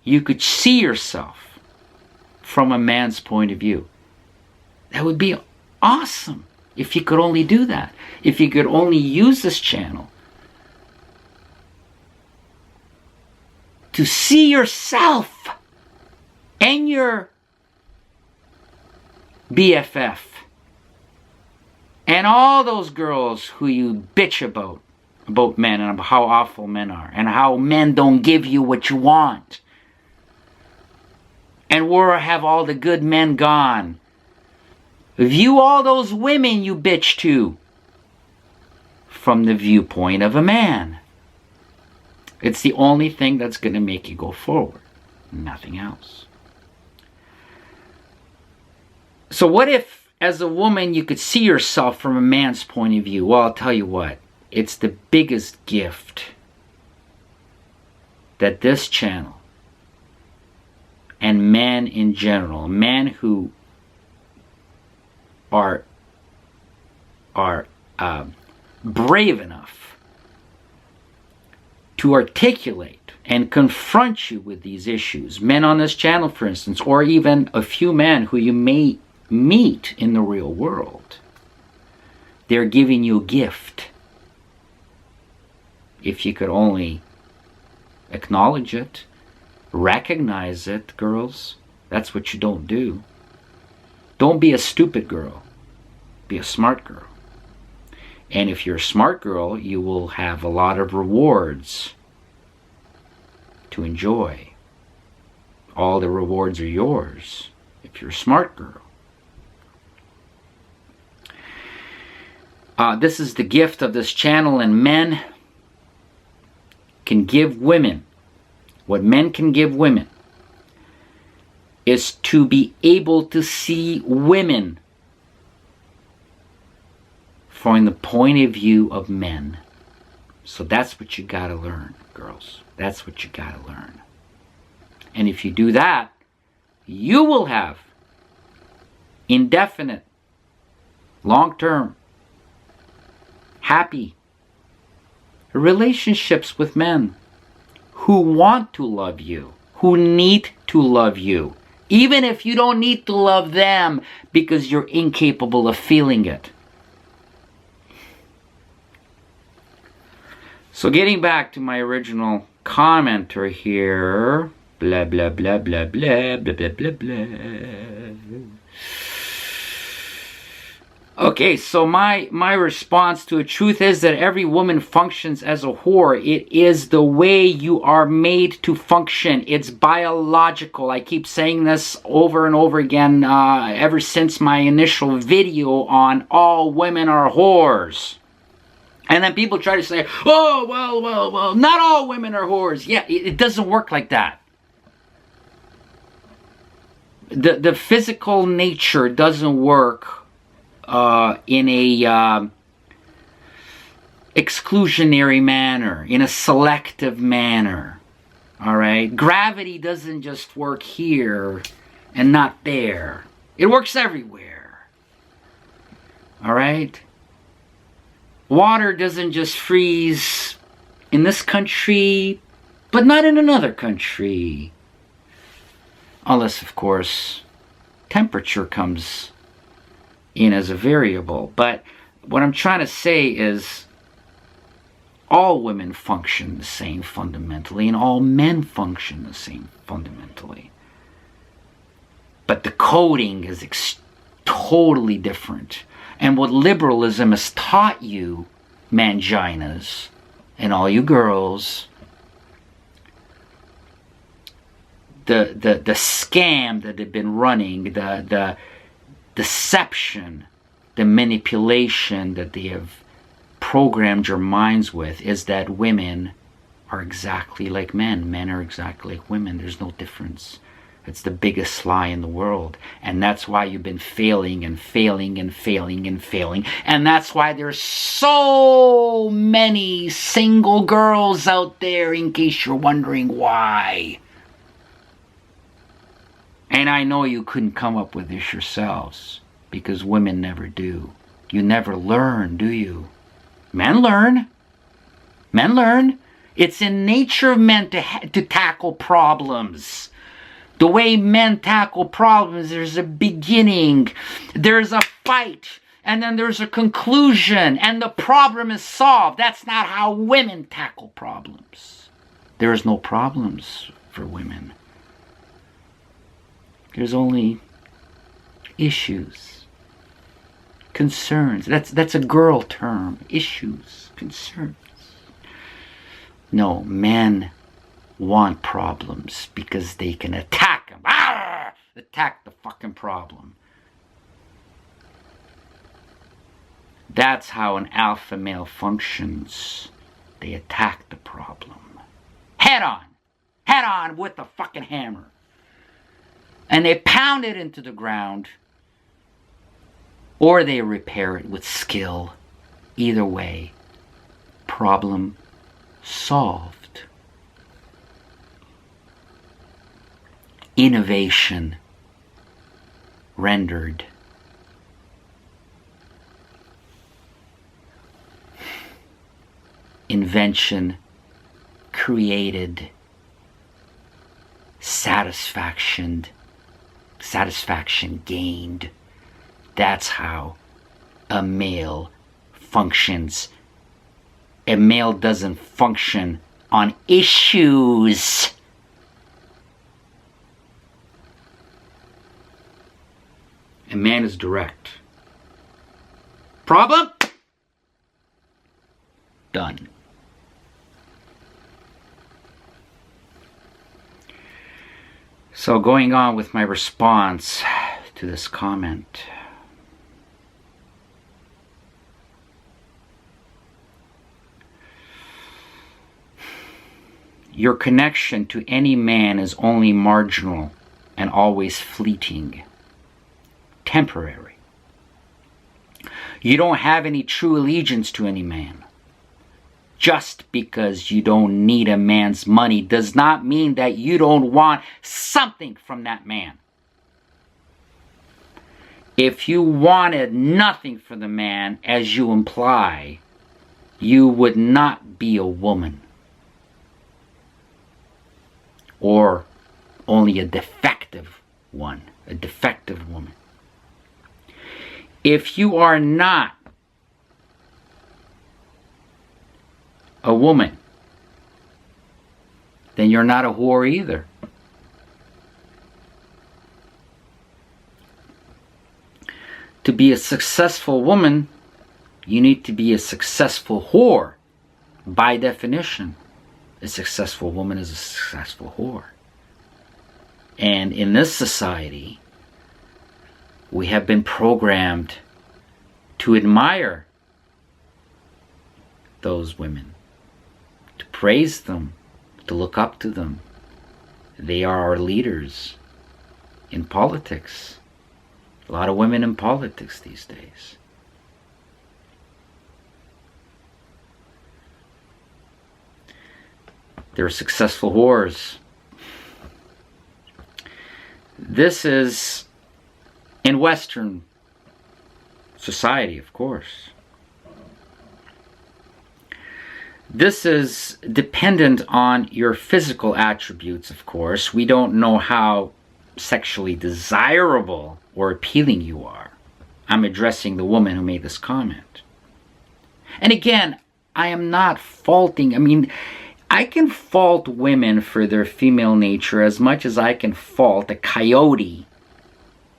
you could see yourself from a man's point of view? That would be awesome if you could only do that. If you could only use this channel to see yourself and your BFF and all those girls who you bitch about men and how awful men are and how men don't give you what you want. And where have all the good men gone? View all those women you bitch to from the viewpoint of a man. It's the only thing that's going to make you go forward. Nothing else. So what if, as a woman, you could see yourself from a man's point of view? Well, I'll tell you what. It's the biggest gift that this channel and men in general, men who are brave enough to articulate and confront you with these issues, men on this channel, for instance, or even a few men who you may meet in the real world, they're giving you a gift. If you could only acknowledge it, recognize it, girls. That's what you don't do. Don't be a stupid girl. Be a smart girl. And if you're a smart girl, you will have a lot of rewards to enjoy. All the rewards are yours if you're a smart girl. This is the gift of this channel, and men can give women. What men can give women is to be able to see women from the point of view of men. So that's what you gotta learn, girls. That's what you gotta learn. And if you do that, you will have indefinite, long-term, happy relationships with men who want to love you, who need to love you, even if you don't need to love them because you're incapable of feeling it. So getting back to my original commenter here, blah, blah, blah, blah, blah, blah, blah, blah, blah. Okay, so my response to a truth is that every woman functions as a whore. It is the way you are made to function. It's biological. I keep saying this over and over again ever since my initial video on all women are whores. And then people try to say, oh, well, not all women are whores. Yeah, it doesn't work like that. The physical nature doesn't work in a exclusionary manner, in a selective manner. All right? Gravity doesn't just work here and not there. It works everywhere. All right? Water doesn't just freeze in this country, but not in another country. Unless, of course, temperature comes in as a variable. But what I'm trying to say is all women function the same fundamentally, and all men function the same fundamentally. But the coding is totally different. And what liberalism has taught you, manginas, and all you girls, the scam that they've been running, the deception, the manipulation that they have programmed your minds with, is that women are exactly like men. Men are exactly like women. There's no difference. It's the biggest lie in the world. And that's why you've been failing and failing and failing and failing. And that's why there's so many single girls out there, in case you're wondering why. And I know you couldn't come up with this yourselves, because women never do. You never learn, do you? Men learn. Men learn. It's in nature of men to tackle problems. The way men tackle problems, there's a beginning, there's a fight, and then there's a conclusion, and the problem is solved. That's not how women tackle problems. There's no problems for women. There's only issues, concerns. That's a girl term. Issues, concerns. No, men want problems because they can attack them. Attack the fucking problem. That's how an alpha male functions. They attack the problem. Head on with the fucking hammer. And they pound it into the ground, or they repair it with skill. Either way, problem solved. Innovation rendered. Invention created. Satisfaction gained. That's how a male functions. A male doesn't function on issues. A man is direct. Problem? Done. So going on with my response to this comment. your connection to any man is only marginal and always fleeting, temporary. You don't have any true allegiance to any man. Just because you don't need a man's money does not mean that you don't want something from that man. If you wanted nothing from the man, as you imply, you would not be a woman. Or only a defective one, a defective woman. If you are not a woman, then you're not a whore either. To be a successful woman, you need to be a successful whore. By definition, a successful woman is a successful whore. And in this society, we have been programmed to admire those women, to praise them, to look up to them. They are our leaders in politics. A lot of women in politics these days. They're successful whores. This is in Western society, of course. This is dependent on your physical attributes, of course. We don't know how sexually desirable or appealing you are. I'm addressing the woman who made this comment. And again, I am not faulting. I can fault women for their female nature as much as I can fault a coyote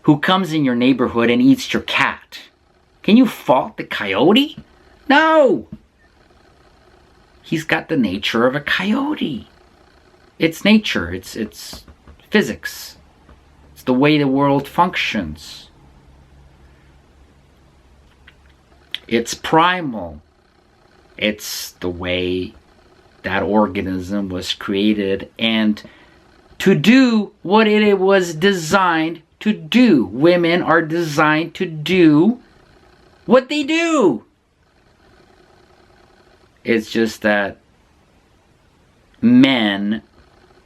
who comes in your neighborhood and eats your cat. Can you fault the coyote? No! He's got the nature of a coyote. It's nature. It's physics. It's the way the world functions. It's primal. It's the way that organism was created and to do what it was designed to do. Women are designed to do what they do. It's just that men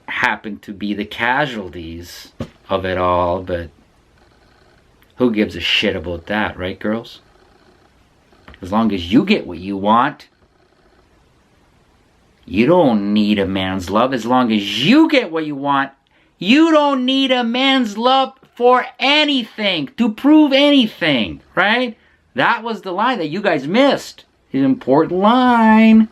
happen to be the casualties of it all, but who gives a shit about that, right, girls? As long as you get what you want, you don't need a man's love. As long as you get what you want, you don't need a man's love for anything, to prove anything, right? That was the line that you guys missed. An important line.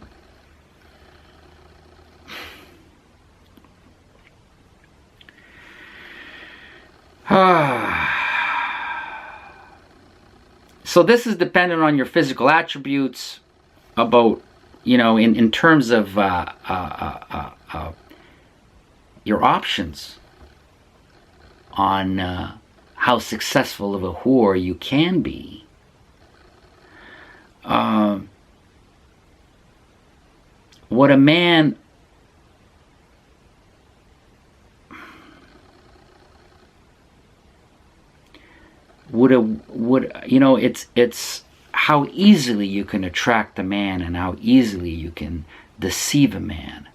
So this is dependent on your physical attributes, about, in terms of your options on how successful of a whore you can be. What a man it's how easily you can attract a man and how easily you can deceive a man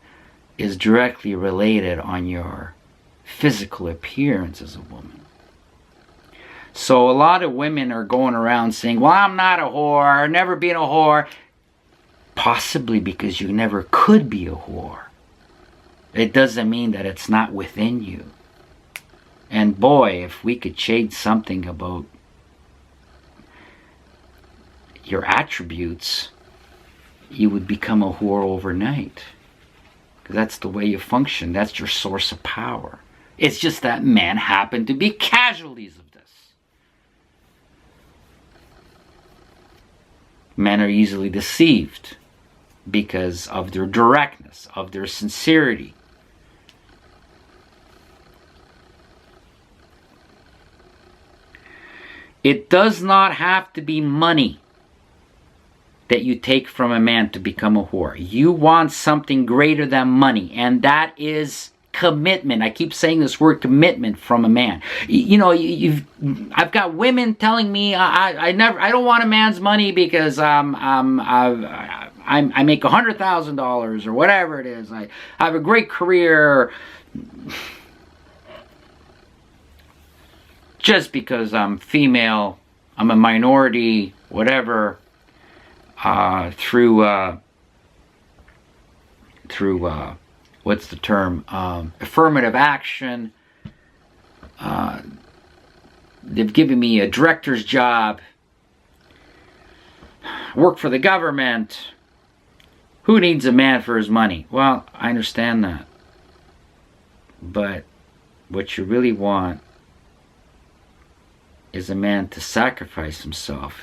is directly related on your physical appearance as a woman. So a lot of women are going around saying, well, I'm not a whore, never been a whore. Possibly because you never could be a whore. It doesn't mean that it's not within you. And boy, if we could change something about your attributes, you would become a whore overnight. Because that's the way you function. That's your source of power. It's just that men happen to be casualties of this. Men are easily deceived because of their directness, of their sincerity. It does not have to be money that you take from a man to become a whore. You want something greater than money, and that is commitment. I keep saying this word commitment from a man. I've got women telling me I don't want a man's money because I make $100,000 or whatever it is. I have a great career. Just because I'm female, I'm a minority, whatever. Through what's the term? Affirmative action. They've given me a director's job. Work for the government. Who needs a man for his money? Well, I understand that. But what you really want is a man to sacrifice himself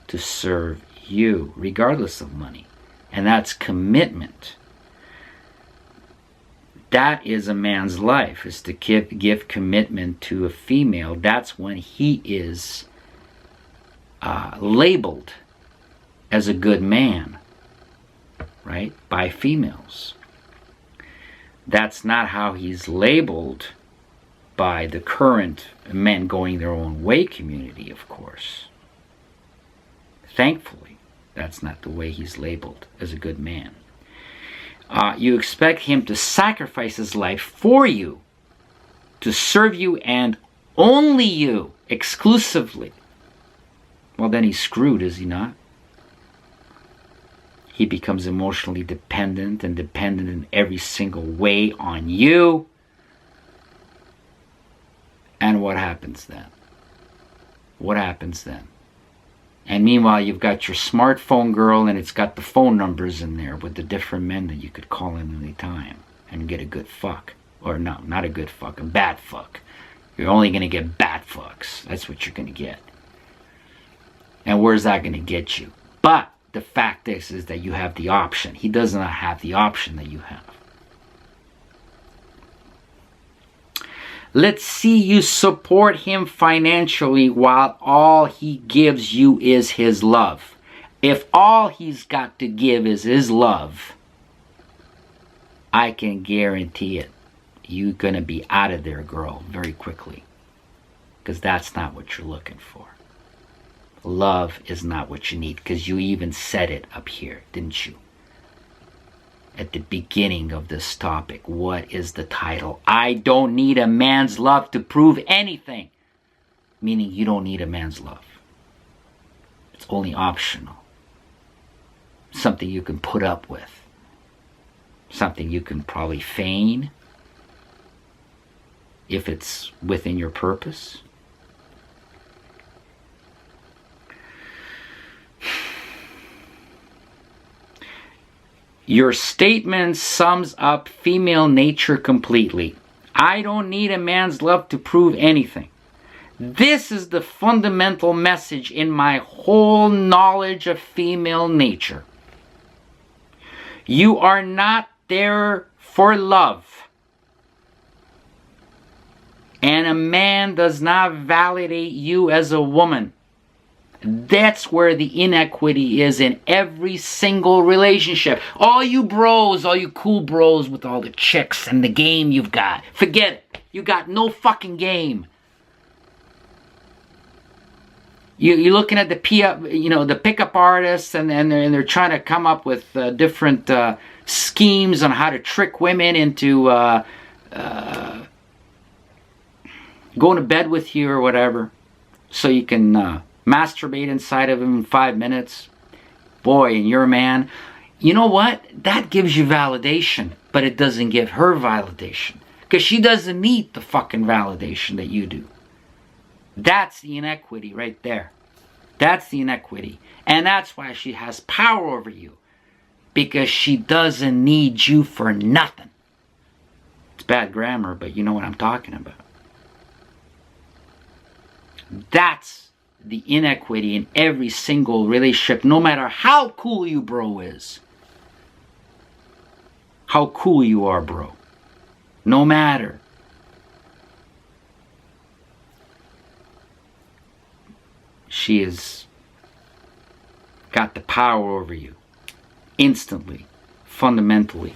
to serve you, regardless of money. And that's commitment. That is a man's life, is to give commitment to a female. That's when he is labeled as a good man, right, by females. That's not how he's labeled by the current men going their own way community, of course. Thankfully, that's not the way he's labeled as a good man. You expect him to sacrifice his life for you, to serve you and only you, exclusively. Well, then he's screwed, is he not? He becomes emotionally dependent and dependent in every single way on you. And what happens then? What happens then? And meanwhile, you've got your smartphone girl, and it's got the phone numbers in there with the different men that you could call in any time and get a good fuck. Or no, not a good fuck, a bad fuck. You're only going to get bad fucks. That's what you're going to get. And where's that going to get you? But the fact is that you have the option. He does not have the option that you have. Let's see you support him financially while all he gives you is his love. If all he's got to give is his love, I can guarantee it. You're going to be out of there, girl, very quickly. Because that's not what you're looking for. Love is not what you need. Because you even said it up here, didn't you? At the beginning of this topic, what is the title? I don't need a man's love to prove anything. Meaning you don't need a man's love. It's only optional. Something you can put up with. Something you can probably feign. If it's within your purpose. Your statement sums up female nature completely. I don't need a man's love to prove anything. This is the fundamental message in my whole knowledge of female nature. You are not there for love. And a man does not validate you as a woman. That's where the inequity is in every single relationship. All you bros, all you cool bros with all the chicks and the game you've got. Forget it. You got no fucking game. You're looking at the pickup artists, and they're trying to come up with different schemes on how to trick women into going to bed with you or whatever, so you can masturbate inside of him in 5 minutes. Boy, and you're a man. You know what? That gives you validation, but it doesn't give her validation. Because she doesn't need the fucking validation that you do. That's the inequity right there. That's the inequity. And that's why she has power over you. Because she doesn't need you for nothing. It's bad grammar, but you know what I'm talking about. That's the inequity in every single relationship, no matter how cool you bro is. How cool you are, bro. No matter. She is got the power over you. Instantly. Fundamentally.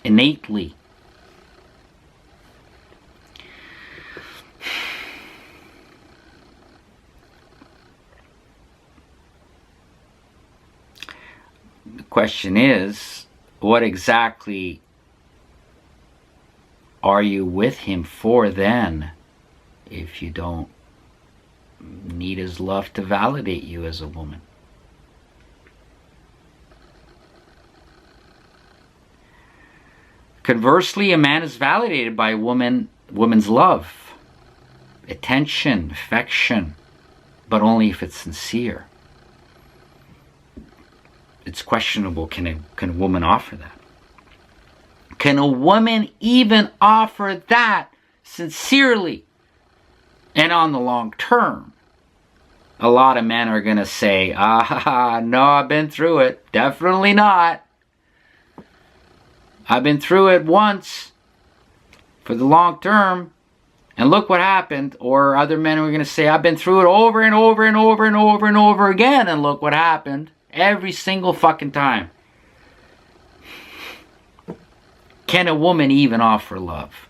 Innately. The question is, what exactly are you with him for then, if you don't need his love to validate you as a woman? Conversely, a man is validated by a woman's love, attention, affection, but only if it's sincere. It's questionable, can a woman offer that? Can a woman even offer that sincerely and on the long term? A lot of men are going to say, no, I've been through it. Definitely not. I've been through it once for the long term, and look what happened. Or other men are going to say, I've been through it over and over and over and over and over again, and look what happened. Every single fucking time. Can a woman even offer love?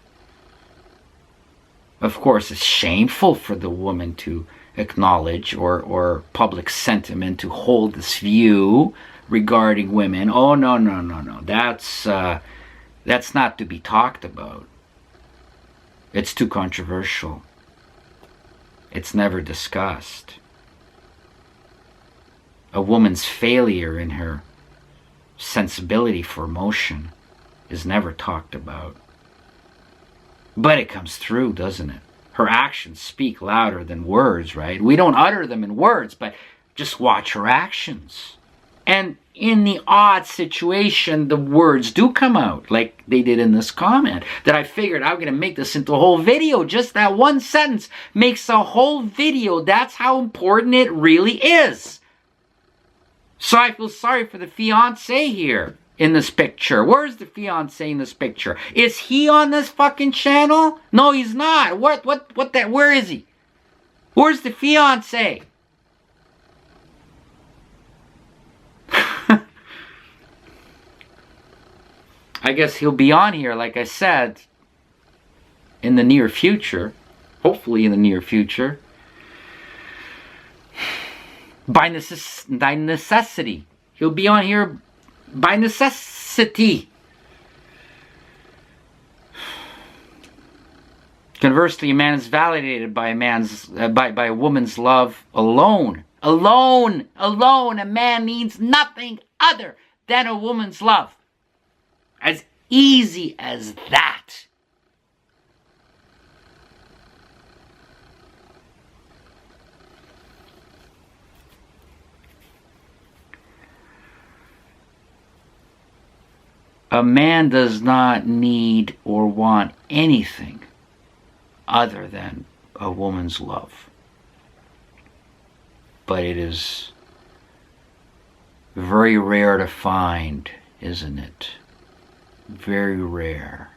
Of course, it's shameful for the woman to acknowledge, or public sentiment to hold this view regarding women. Oh, no. That's not to be talked about. It's too controversial. It's never discussed. A woman's failure in her sensibility for emotion is never talked about. But it comes through, doesn't it? Her actions speak louder than words, right? We don't utter them in words, but just watch her actions. And in the odd situation, the words do come out, like they did in this comment, that I figured I'm going to make this into a whole video. Just that one sentence makes a whole video. That's how important it really is. So I feel sorry for the fiancé here in this picture. Where's the fiancé in this picture? Is he on this fucking channel? No, he's not. Where is he? Where's the fiancé? I guess he'll be on here, like I said, in the near future. Hopefully in the near future. By necessity. He'll be on here by necessity. Conversely, a man is validated by a woman's love alone. Alone. A man needs nothing other than a woman's love. As easy as that. A man does not need or want anything other than a woman's love. But it is very rare to find, isn't it? Very rare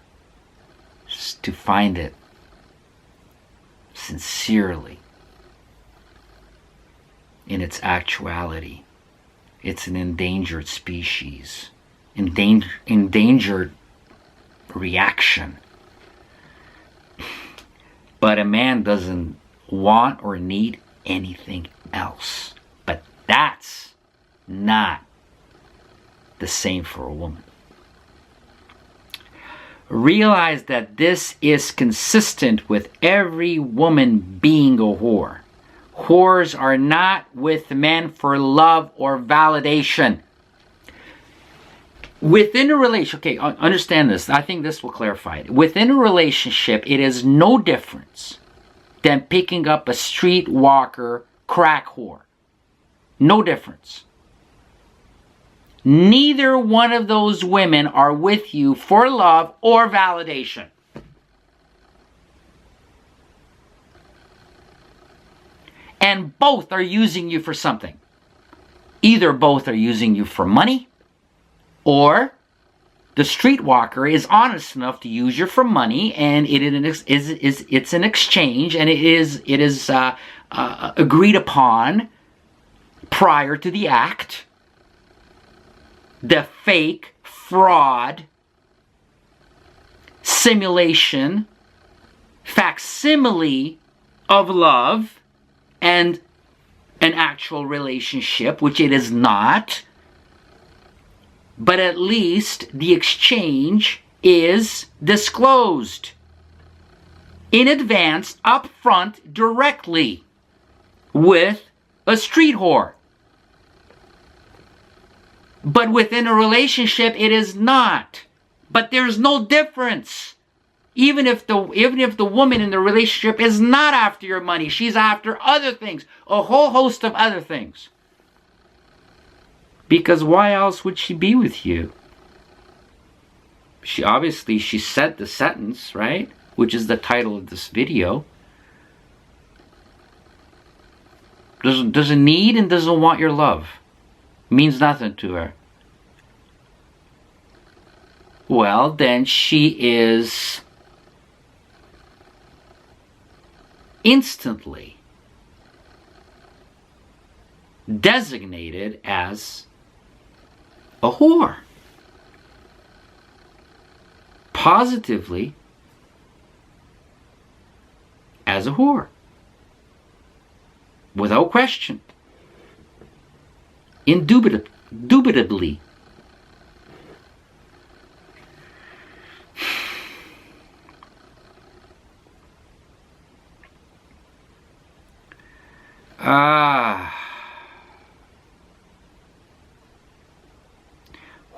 to find it sincerely in its actuality. It's an endangered species. Endangered reaction. But a man doesn't want or need anything else. But that's not the same for a woman. Realize that this is consistent with every woman being a whore. Whores are not with men for love or validation. Within a relationship, okay, understand this. I think this will clarify it. Within a relationship, it is no difference than picking up a streetwalker crack whore. No difference. Neither one of those women are with you for love or validation. And both are using you for something. Either both are using you for money, or the streetwalker is honest enough to use you for money, and it's an exchange, and it is agreed upon prior to the act, the fake, fraud, simulation, facsimile of love and an actual relationship, which it is not, but at least the exchange is disclosed in advance, up front, directly with a street whore. But within a relationship, it is not. But there's no difference. Even if the woman in the relationship is not after your money, she's after other things, a whole host of other things. Because why else would she be with you? She said the sentence, right? Which is the title of this video. Doesn't need and doesn't want your love. Means nothing to her. Well, then she is instantly designated as a whore. Positively as a whore. Without question. Indubitably.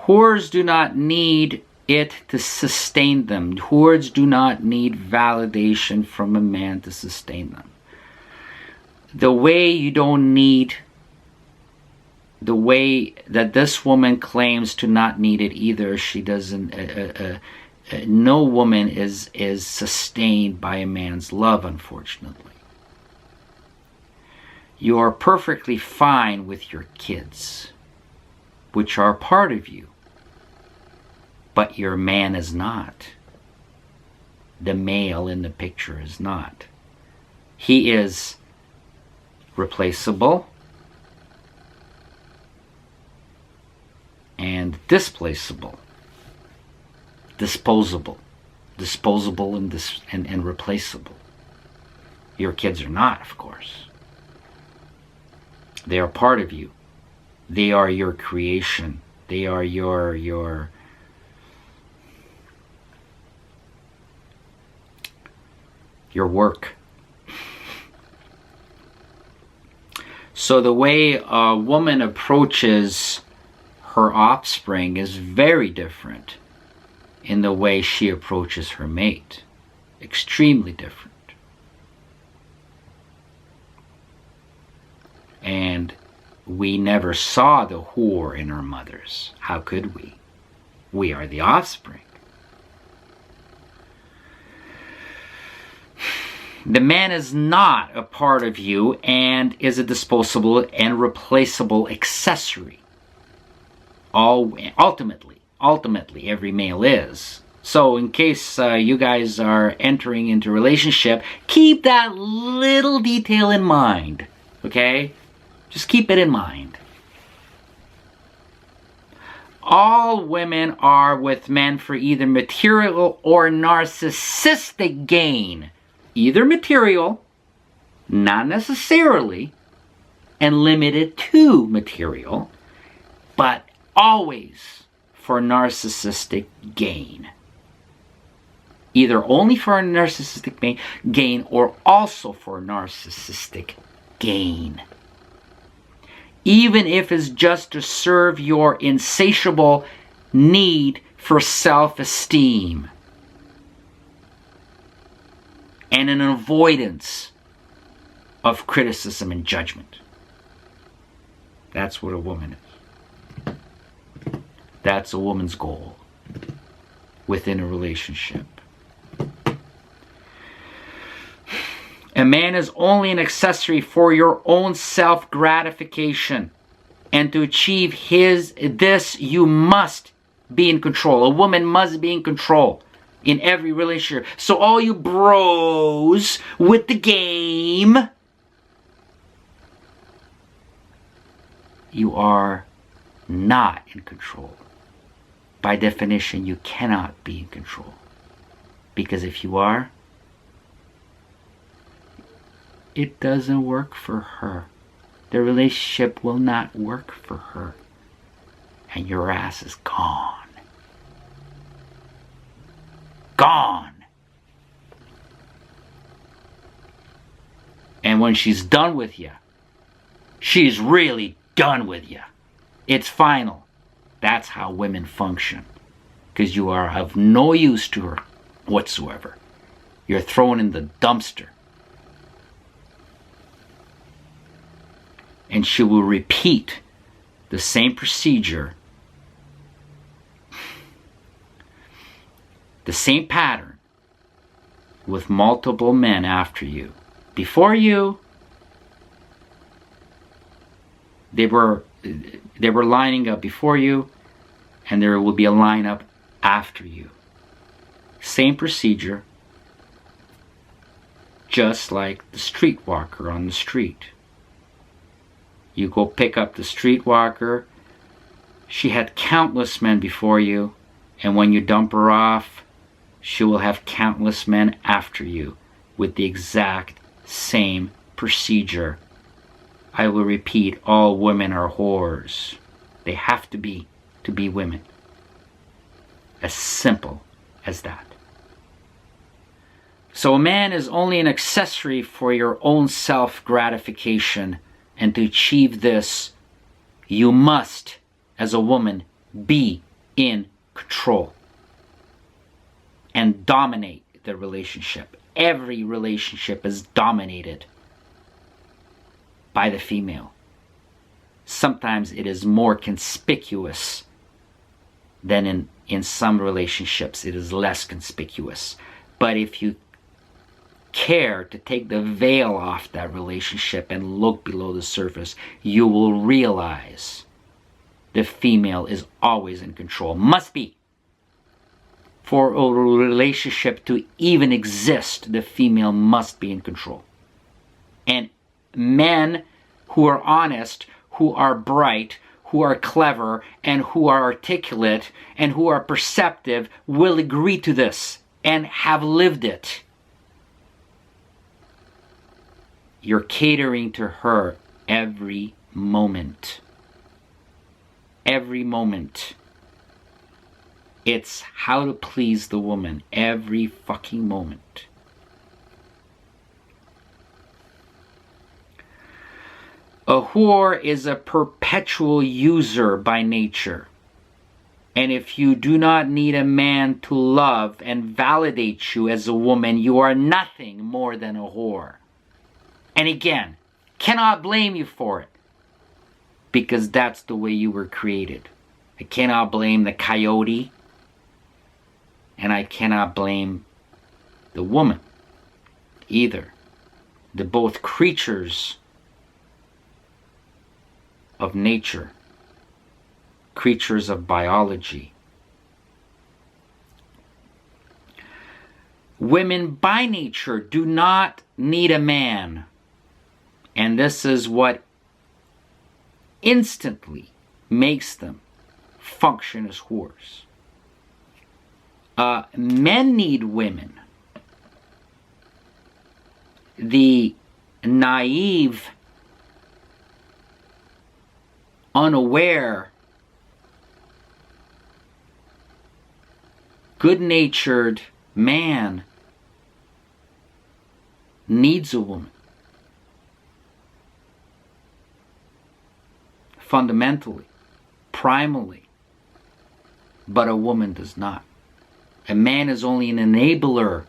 Whores do not need it to sustain them. Whores do not need validation from a man to sustain them. The way you don't need, the way that this woman claims to not need it either, she doesn't, no woman is sustained by a man's love, unfortunately. You are perfectly fine with your kids, which are part of you. But your man is not. The male in the picture is not. He is replaceable and displaceable. Disposable and replaceable. Your kids are not, of course. They are part of you. They are your creation. They are your work. So the way a woman approaches her offspring is very different in the way she approaches her mate. Extremely different. And we never saw the whore in our mothers. How could we? We are the offspring. The man is not a part of you and is a disposable and replaceable accessory. Ultimately, every male is. So in case you guys are entering into a relationship, keep that little detail in mind, okay? Just keep it in mind. All women are with men for either material or narcissistic gain. Either material, not necessarily, and limited to material, but always for narcissistic gain. Either only for narcissistic gain or also for narcissistic gain. Even if it's just to serve your insatiable need for self-esteem and an avoidance of criticism and judgment. That's what a woman is. That's a woman's goal within a relationship. A man is only an accessory for your own self-gratification. And to achieve this, you must be in control. A woman must be in control in every relationship. So all you bros with the game, you are not in control. By definition, you cannot be in control. Because if you are, it doesn't work for her. The relationship will not work for her. And your ass is gone. Gone. And when she's done with you, she's really done with you. It's final. That's how women function. Because you are of no use to her whatsoever. You're thrown in the dumpster. And she will repeat the same procedure, the same pattern, with multiple men after you. Before you, they were lining up before you, and there will be a lineup after you. Same procedure, just like the streetwalker on the street. You go pick up the streetwalker. She had countless men before you, and when you dump her off, she will have countless men after you with the exact same procedure. I will repeat, all women are whores. They have to be women. As simple as that. So a man is only an accessory for your own self-gratification. And to achieve this, you must, as a woman, be in control and dominate the relationship. Every relationship is dominated by the female. Sometimes it is more conspicuous than in some relationships. It is less conspicuous. But if you care to take the veil off that relationship and look below the surface, you will realize the female is always in control. Must be. For a relationship to even exist, the female must be in control. And men who are honest, who are bright, who are clever, and who are articulate, and who are perceptive will agree to this and have lived it. You're catering to her every moment. Every moment. It's how to please the woman every fucking moment. A whore is a perpetual user by nature. And if you do not need a man to love and validate you as a woman, you are nothing more than a whore. And again, cannot blame you for it. Because that's the way you were created. I cannot blame the coyote. And I cannot blame the woman either. They're both creatures of nature. Creatures of biology. Women by nature do not need a man. And this is what instantly makes them function as whores. Men need women. The naive, unaware, good-natured man needs a woman. Fundamentally, primally, but a woman does not. A man is only an enabler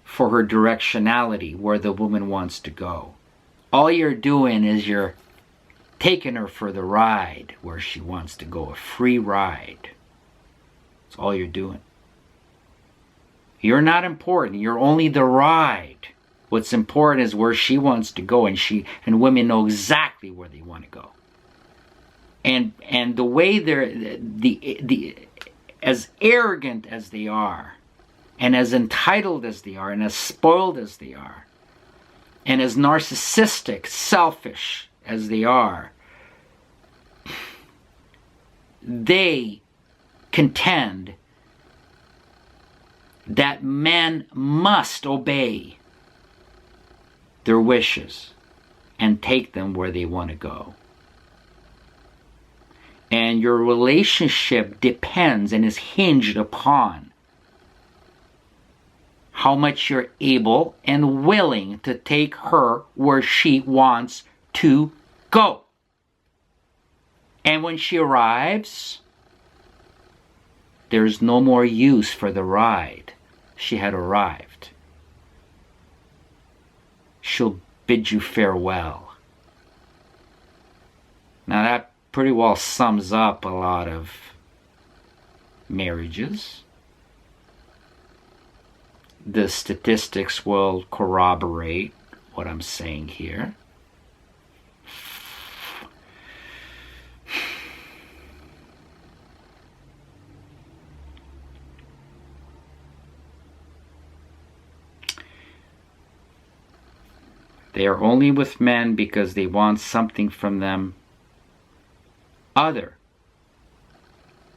for her directionality, where the woman wants to go. All you're doing is you're taking her for the ride where she wants to go, a free ride. That's all you're doing. You're not important. You're only the ride. What's important is where she wants to go, and women know exactly where they want to go. And the way they're as arrogant as they are, and as entitled as they are, and as spoiled as they are, and as narcissistic, selfish as they are, they contend that men must obey their wishes and take them where they want to go. And your relationship depends and is hinged upon how much you're able and willing to take her where she wants to go. And when she arrives, there's no more use for the ride. She had arrived. She'll bid you farewell. Now that pretty well sums up a lot of marriages. The statistics will corroborate what I'm saying here. They are only with men because they want something from them other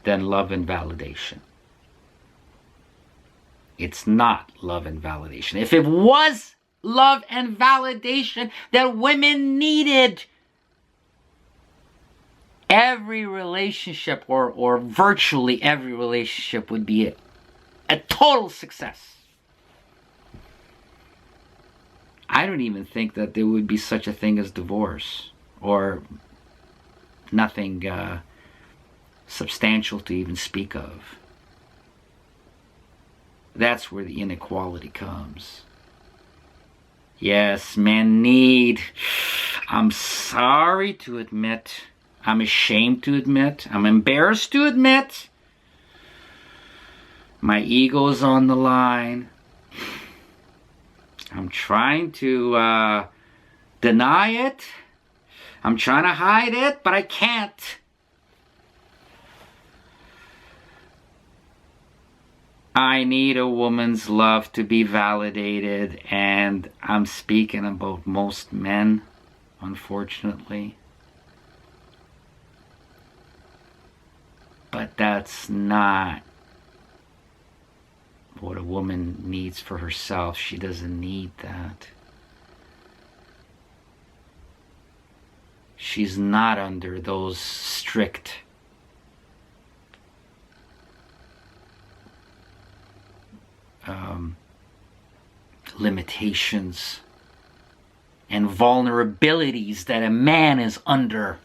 than love and validation. It's not love and validation. If it was love and validation that women needed, every relationship or virtually every relationship would be a total success. I don't even think that there would be such a thing as divorce, or nothing substantial to even speak of. That's where the inequality comes. Yes, men need, I'm sorry to admit, I'm ashamed to admit, I'm embarrassed to admit, my ego's on the line. I'm trying to deny it. I'm trying to hide it, but I can't. I need a woman's love to be validated, and I'm speaking about most men, unfortunately. But that's not what a woman needs for herself. She doesn't need that. She's not under those strict limitations and vulnerabilities that a man is under.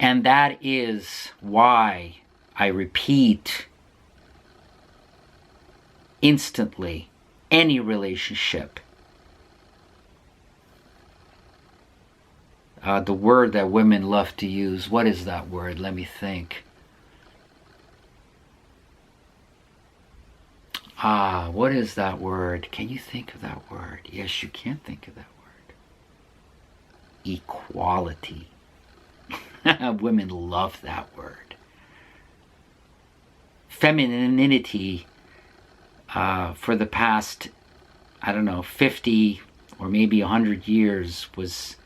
And that is why I repeat instantly, any relationship, the word that women love to use, what is that word? Let me think. What is that word? Can you think of that word? Yes, you can think of that word. Equality. Women love that word. Femininity, for the past, 50 or maybe 100 years was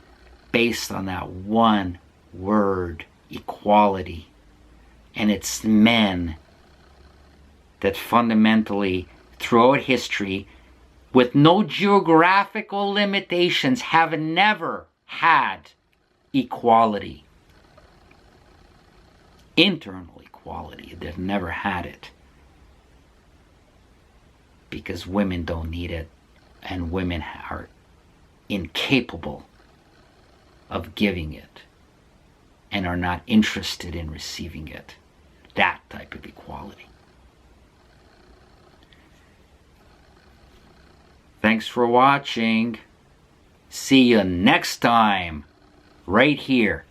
based on that one word, equality. And it's men that fundamentally, throughout history, with no geographical limitations, have never had equality. Internal equality. They've never had it. Because women don't need it, and women are incapable of giving it and are not interested in receiving it. That type of equality. Thanks for watching. See you next time, right here.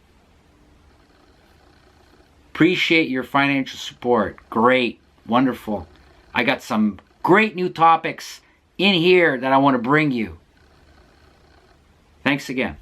Appreciate your financial support. Great, wonderful. I got some great new topics in here that I want to bring you. Thanks again.